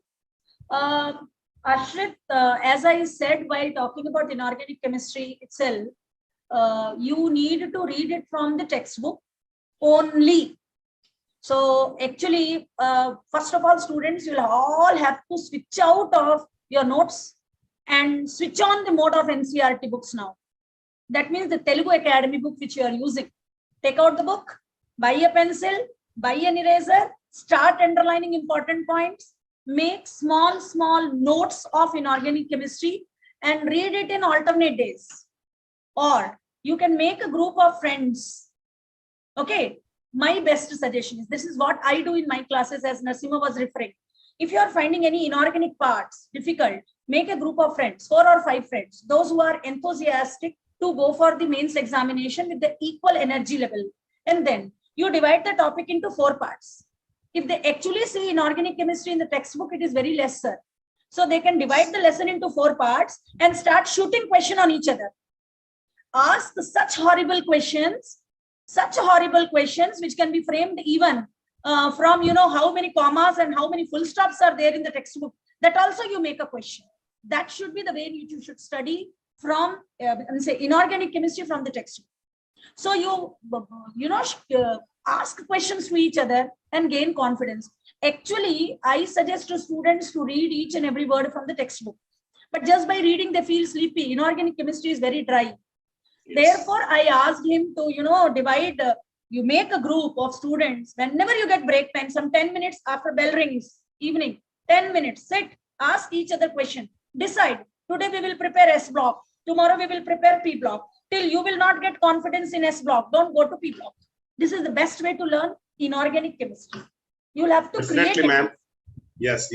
Ashrit, as I said while talking about inorganic chemistry itself, you need to read it from the textbook only. So actually, first of all, students will all have to switch out of your notes and switch on the mode of NCERT books now. That means the Telugu Academy book which you are using. Take out the book, buy a pencil, buy an eraser, start underlining important points, make small notes of inorganic chemistry and read it in alternate days. Or you can make a group of friends. Okay. My best suggestion is, this is what I do in my classes as Nasima was referring. If you are finding any inorganic parts difficult, make a group of friends, 4 or 5 friends, those who are enthusiastic to go for the mains examination with the equal energy level. And then you divide the topic into 4 parts. If they actually see inorganic chemistry in the textbook, it is very less, sir. So they can divide the lesson into 4 parts and start shooting question on each other. Ask such horrible questions which can be framed even from, how many commas and how many full stops are there in the textbook. That also you make a question. That should be the way you should study from, say, inorganic chemistry from the textbook. So you ask questions to each other and gain confidence. Actually, I suggest to students to read each and every word from the textbook. But just by reading, they feel sleepy. Inorganic chemistry is very dry. Yes. Therefore, I asked him to, divide, you make a group of students. Whenever you get break time, some 10 minutes after bell rings, evening, 10 minutes, sit, ask each other question. Decide, today we will prepare S block. Tomorrow we will prepare P block. Till you will not get confidence in S block, don't go to P block. This is the best way to learn inorganic chemistry. You'll have to definitely, ma'am. Yes.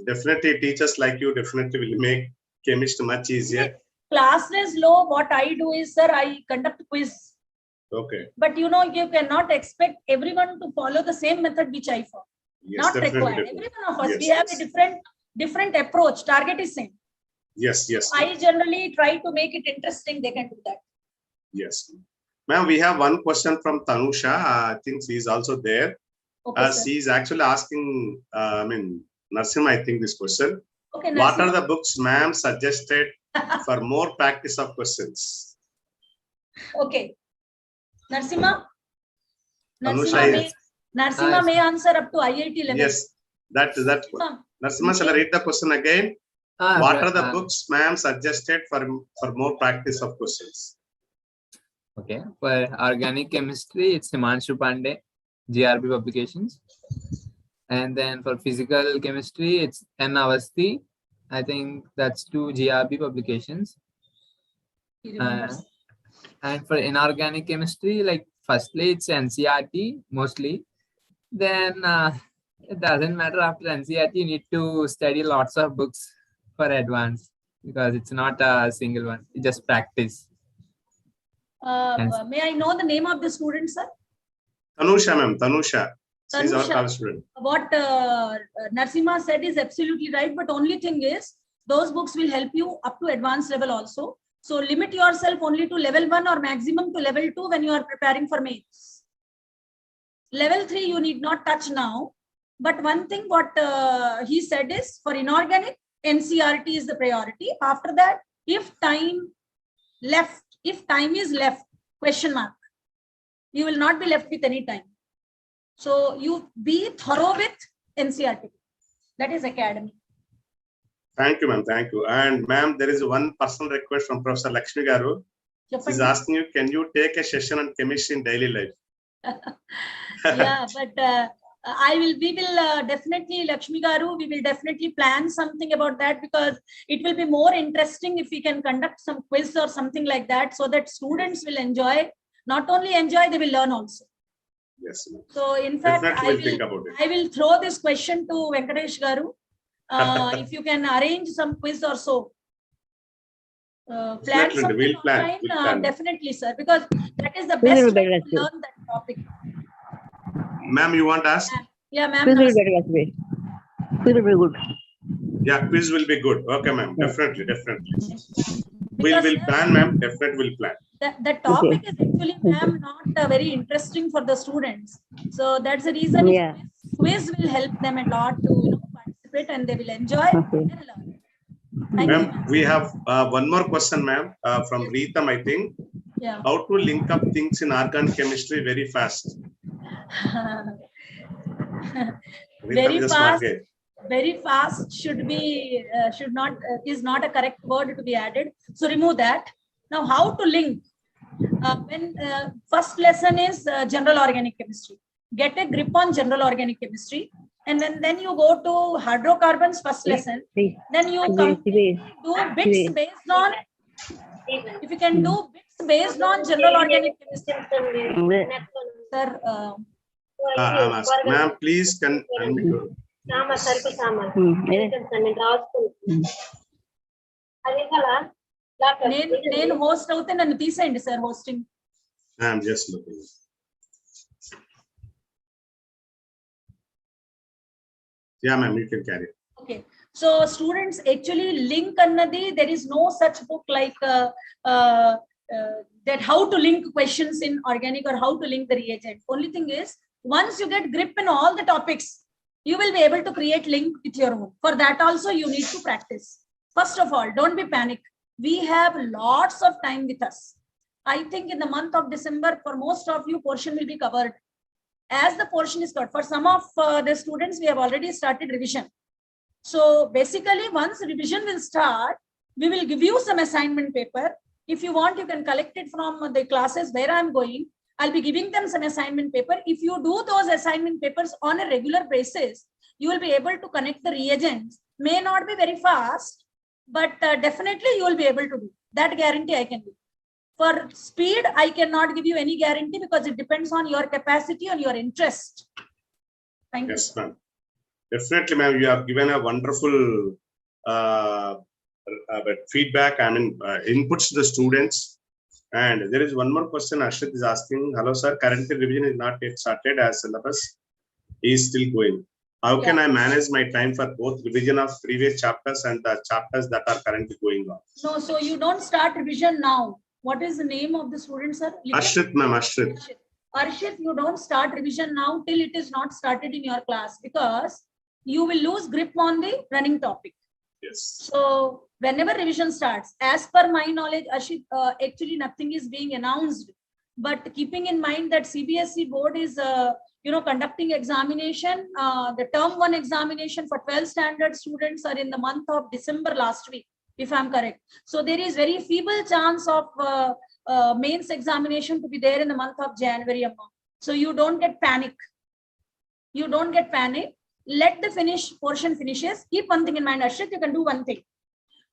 Definitely teachers like you definitely will make chemistry much easier. Class is low. What I do is, sir, I conduct quiz. Okay. But you cannot expect everyone to follow the same method which I follow. Yes, not required. Every one of us, yes, we have a different approach. Target is same. Yes. I generally try to make it interesting. They can do that. Yes. Ma'am, we have one question from Tanusha. I think she is also there. Okay, she is actually asking, Narsim, I think this question. Okay, what are the books ma'am suggested for more practice of questions? Okay. Narsima Tanusha may answer up to IIT level. Yes, that. Narsima, shall I read the question again? What are the books ma'am suggested for more practice of questions? Okay, for organic chemistry, it's Himanshu Pandey, GRB publications. And then for physical chemistry, it's N. Avasthi. I think that's 2 GRB publications. And for inorganic chemistry, like firstly, it's NCERT mostly. Then it doesn't matter after NCERT, you need to study lots of books for advanced because it's not a single one. You just practice. May I know the name of the student, sir? Tanusha, ma'am. Tanusha. She's our Tanusha, college student. what Narsimha said is absolutely right, but only thing is those books will help you up to advanced level also. So limit yourself only to level 1 or maximum to level 2 when you are preparing for mains. Level 3 you need not touch now. But one thing what he said is for inorganic, NCRT is the priority. After that, if time is left, question mark, you will not be left with any time. So you be thorough with NCRT. That is academy. Thank you, ma'am. Thank you. And ma'am, there is one personal request from Professor Lakshmi Garu. She's asking you, can you take a session on chemistry in daily life? Yeah, but we will definitely, Lakshmi Garu, we will definitely plan something about that, because it will be more interesting if we can conduct some quiz or something like that, so that students will enjoy. Not only enjoy, they will learn also. Yes, ma'am. So in fact, I will throw this question to Venkatesh Garu. If you can arrange some quiz or so. Plan something we'll plan. definitely, sir, because that is the best way to learn that topic. Ma'am, you want to ask? Yeah, ma'am. Quiz will be good. Quiz will be good. Yeah, quiz will be good. Okay, ma'am. Definitely. We will plan, ma'am. Definitely will plan. The topic is actually, ma'am, not very interesting for the students. So that's the reason. Yeah. Quiz will help them a lot to participate, and they will enjoy and learn. Ma'am, we have one more question, ma'am, from Ritam, I think. Yeah. How to link up things in organic chemistry very fast? Very fast should be is not a correct word to be added. So remove that. Now, how to link? When first lesson is general organic chemistry. Get a grip on general organic chemistry, and then you go to hydrocarbons first lesson. Then you do bits based on. If you can do bits based on general organic chemistry, sir. Ma'am, please can. నేను host అవుతే నన్ను తీసేయండి sir hosting. I'm just looking. Yeah, ma'am, you can carry. Okay, so students, actually link annadi, there is no such book like that how to link questions in organic or how to link the reagent. Only thing is, once you get grip in all the topics, you will be able to create link with your own. For that also you need to practice. First of all, don't be panic. We have lots of time with us. I think in the month of December, for most of you, portion will be covered. As the portion is covered, for some of the students, we have already started revision. So basically, once revision will start, we will give you some assignment paper. If you want, you can collect it from the classes where I'm going. I'll be giving them some assignment paper. If you do those assignment papers on a regular basis, you will be able to connect the reagents. May not be very fast, but definitely you will be able to do. That guarantee I can do. For speed, I cannot give you any guarantee, because it depends on your capacity and your interest. Thank you. Yes, ma'am. Definitely, ma'am. You have given a wonderful feedback. I mean, inputs to the students. And there is one more question. Ashit is asking, hello, sir. Currently, revision is not yet started as syllabus is still going. How can I manage my time for both revision of previous chapters and the chapters that are currently going on? No, so you don't start revision now. What is the name of the student, sir? Ashit, ma'am. Ashit. Arshit, you don't start revision now till it is not started in your class, because you will lose grip on the running topic. Yes. So whenever revision starts, as per my knowledge, Ashit, actually nothing is being announced. But keeping in mind that CBSE board is conducting examination, the term 1 examination for 12 standard students are in the month of December last week, if I'm correct. So there is very feeble chance of mains examination to be there in the month of January. So you don't get panic. Let the portion finishes. Keep one thing in mind, Ashit, you can do one thing.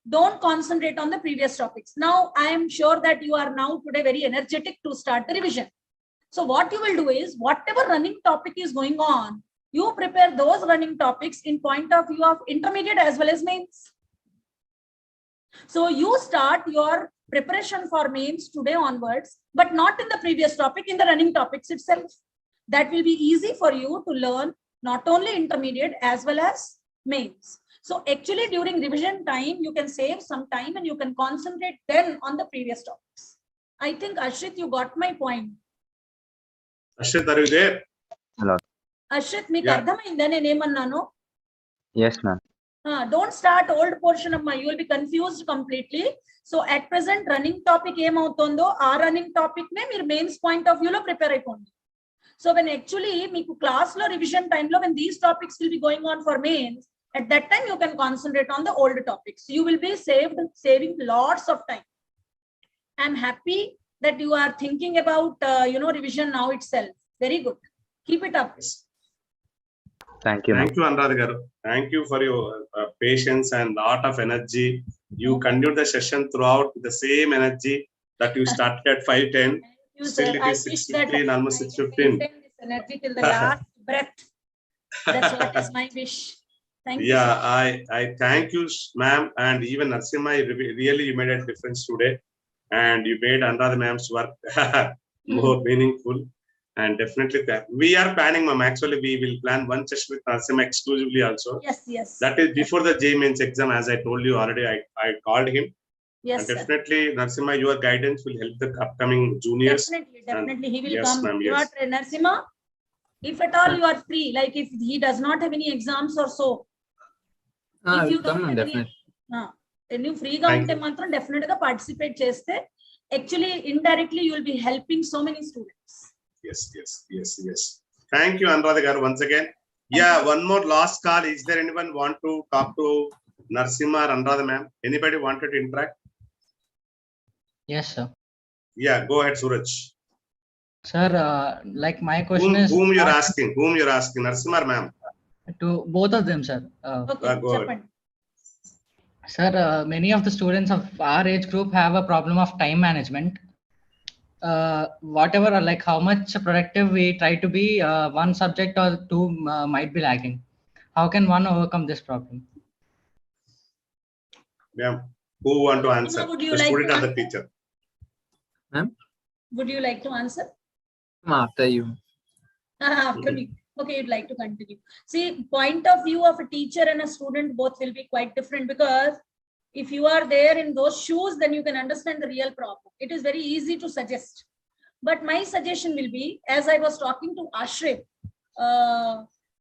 Don't concentrate on the previous topics. Now, I am sure that you are now today very energetic to start the revision. So what you will do is, whatever running topic is going on, you prepare those running topics in point of view of intermediate as well as mains. So you start your preparation for mains today onwards, but not in the previous topic, in the running topics itself. That will be easy for you to learn not only intermediate as well as mains. So actually during revision time, you can save some time and you can concentrate then on the previous topics. I think Ashrit, you got my point. Ashrit, are you there? Hello. Ashrit, meeku Yeah. ardhamainda nenu emannano? Yes, ma'am. Don't start old portion of my, you will be confused completely. So at present running topic emautundo, aa running topic ne meer mains point of view lo prepare ayipondi. So when actually meeku class lo revision time lo when these topics will be going on for mains, at that time you can concentrate on the old topics. You will be saving lots of time. I'm happy that you are thinking about revision now itself. Very good. Keep it up. Yes. Thank you, ma'am. Thank you, Anuradha garu. Thank you for your patience and lot of energy. You continued the session throughout with the same energy that you started at 5:10. You, Still sir, it I is wish that 6:15, almost I can 6:15. maintain this energy till the last breath. That's what is my wish. Thank you, Yeah, sir. I thank you, ma'am, and even Narasimha, really you made a difference today, and you made Anuradha ma'am's work more meaningful. And definitely, we are planning, ma'am. Actually, we will plan one session with Narasimha exclusively also. Yes, yes. That is before the JEE Mains exam, as I told you already. I called him. Yes, And sir. definitely, Narasimha, your guidance will help the upcoming juniors. Definitely, he will Yes, come. ma'am, You yes. are Narasimha. If at all you are free, like if he does not have any exams or so, I if will you come, don't ma'am, have any, definitely. then you free ga Thank unte you. matram definitely participate cheste. Actually, indirectly, you will be helping so many students. Yes. Thank you, Anuradha garu, once again. Yeah, one more last call. Is there anyone want to talk to Narasimha or Anuradha ma'am? Anybody wanted to interact? Yes, sir. Yeah, go ahead, Suraj. Sir, like my question is Whom you're asking? Whom you're asking? Narasimha or ma'am? to both of them, sir. Okay, Go ahead. Chappan. Sir, many of the students of our age group have a problem of time management. Whatever, like how much productive we try to be, one subject or two might be lacking. How can one overcome this problem? Ma'am, who want to answer? Would you The like student to or the answer? teacher? Ma'am, Would you like to answer? after you. After me. Okay, you'd like to continue. See, point of view of a teacher and a student both will be quite different, because if you are there in those shoes, then you can understand the real problem. It is very easy to suggest. But my suggestion will be, as I was talking to Ashrit,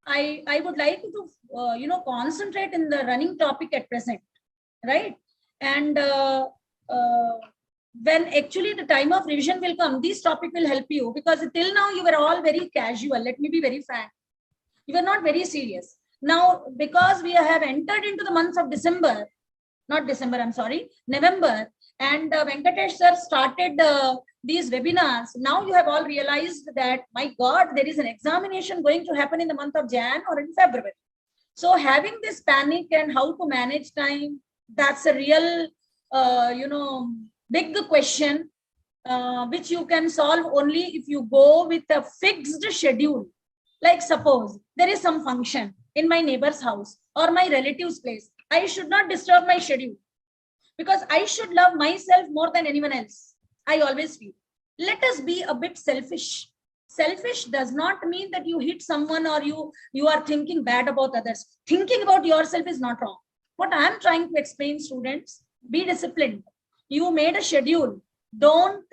I would like to concentrate in the running topic at present, right? And when actually the time of revision will come, this topic will help you, because till now you were all very casual. Let me be very frank. You were not very serious. Now, because we have entered into the months of November, and Venkatesh sir started these webinars. Now you have all realized that, my God, there is an examination going to happen in the month of Jan or in February. So having this panic and how to manage time, that's a real, big question, which you can solve only if you go with a fixed schedule. Like suppose there is some function in my neighbor's house or my relative's place. I should not disturb my schedule, because I should love myself more than anyone else. I always feel. Let us be a bit selfish. Selfish does not mean that you hit someone or you are thinking bad about others. Thinking about yourself is not wrong. What I am trying to explain, students, be disciplined. You made a schedule. Don't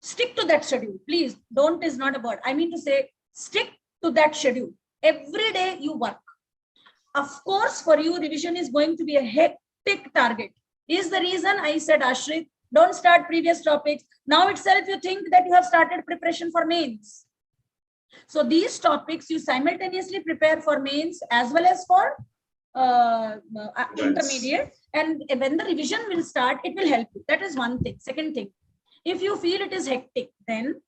stick to that schedule. Please, don't is not a word. I mean to say, stick to that schedule. Every day you work. Of course, for you, revision is going to be a hectic target. Is the reason I said, Ashrit, don't start previous topics. Now itself, you think that you have started preparation for mains. So these topics you simultaneously prepare for mains as well as for intermediate. And when the revision will start, it will help you. That is one thing. Second thing, if you feel it is hectic, then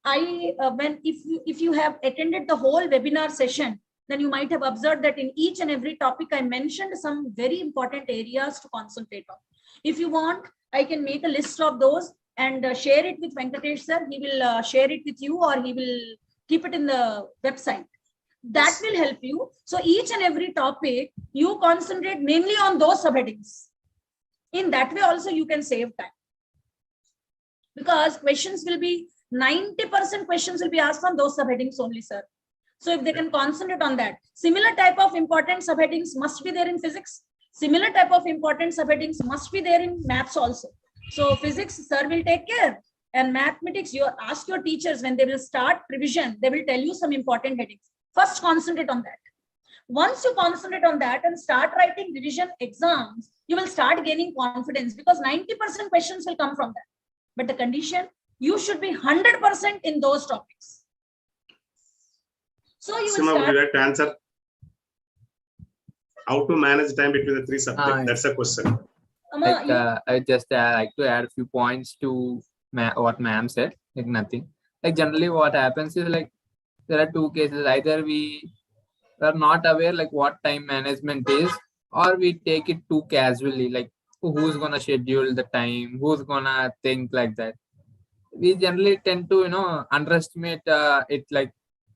if you have attended the whole webinar session, then you might have observed that in each and every topic, I mentioned some very important areas to concentrate on. If you want, I can make a list of those and share it with Venkatesh sir. He will share it with you, or he will keep it in the website. That will help you. So each and every topic, you concentrate mainly on those subheadings. In that way also, you can save time. Because questions will be 90% questions will be asked on those subheadings only, sir. So if they can concentrate on that, similar type of important subheadings must be there in physics. Similar type of important subheadings must be there in maths also. So physics, sir will take care. And mathematics, you ask your teachers when they will start revision, they will tell you some important headings. First, concentrate on that. Once you concentrate on that and start writing revision exams, you will start gaining confidence because 90% questions will come from that. But the condition, you should be 100% in those topics. So you will Would you start. like to answer? How to manage time between the three subjects? That's a question. Like, I just like to add a few points to what ma'am said. Like nothing. Like generally, what happens is like there are two cases. Either we are not aware like what time management is, or we take it too casually. Like who's gonna schedule the time? Who's gonna think like that? We generally tend to underestimate it. Like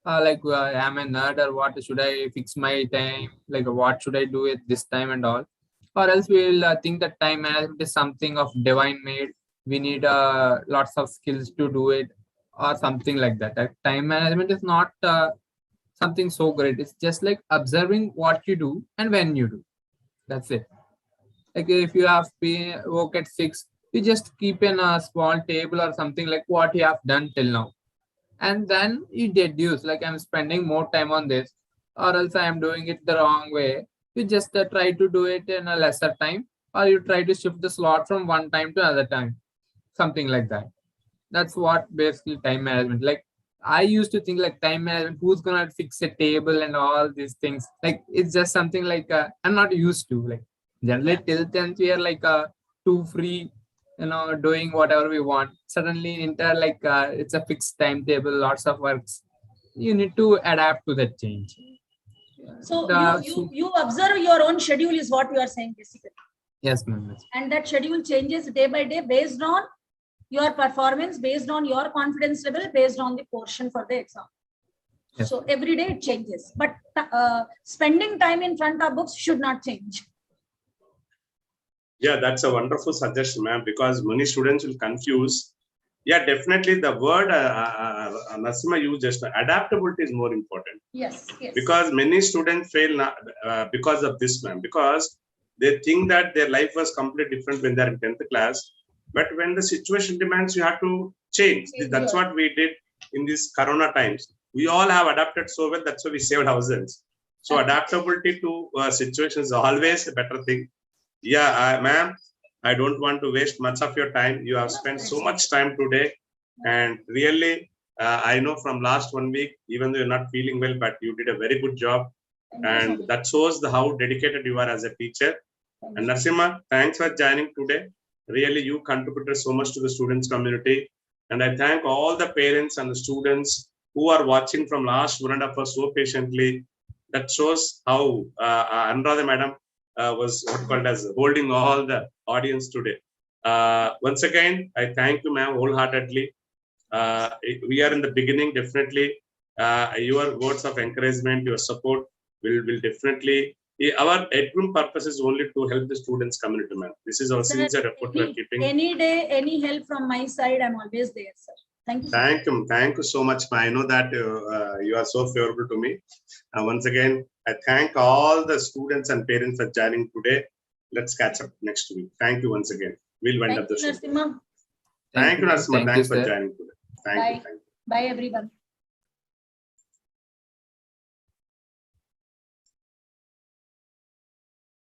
am I nerd or what? Should I fix my time? Like what should I do at this time and all? Or else we will think that time management is something of divine made. We need lots of skills to do it, or something like that. Like, time management is not something so great. It's just like observing what you do and when you do. That's it. Like if you have been work at 6, you just keep in a small table or something like what you have done till now. And then you deduce like I'm spending more time on this, or else I am doing it the wrong way. You just try to do it in a lesser time, or you try to shift the slot from one time to another time, something like that. That's what basically time management. Like I used to think like time management, who's gonna fix a table and all these things. Like it's just something like I'm not used to. Like generally till 10th we are like too free, doing whatever we want. Suddenly like it's a fixed timetable, lots of works. You need to adapt to that change. So you observe your own schedule is what you are saying basically. Yes, ma'am. And that schedule changes day by day based on your performance, based on your confidence level, based on the portion for the exam. Yes. So every day it changes, but spending time in front of books should not change. Yeah, that's a wonderful suggestion, ma'am, because many students will confuse. Yeah, definitely the word Nasima used just adaptability is more important. Yes, yes. Because many students fail because of this, ma'am, because they think that their life was completely different when they're in 10th class. But when the situation demands, you have to change. That's what we did in these Corona times. We all have adapted so well. That's why we saved ourselves. So adaptability to situation is always a better thing. Yeah, ma'am, I don't want to waste much of your time. You have spent so much time today. And really, I know from last 1 week, even though you're not feeling well, but you did a very good job. And that shows how dedicated you are as a teacher. And Narsima, thanks for joining today. Really, you contributed so much to the students community. And I thank all the parents and the students who are watching from last 1.5 hours so patiently. That shows how Anuradha madam was called as holding all the audience today. Once again, I thank you, ma'am, wholeheartedly. We are in the beginning, definitely. Your words of encouragement, your support will definitely. Our headroom purpose is only to help the students community, man. This is our sincere effort we are keeping. Any day, any help from my side, I'm always there, sir. Thank you. Thank you so much. I know that you are so favorable to me. Once again, I thank all the students and parents for joining today. Let's catch up next week. Thank you once again. We'll wind up the show. Narasimha. Thank you, Narasimha. Thanks for joining today. Thank you. Bye, everyone.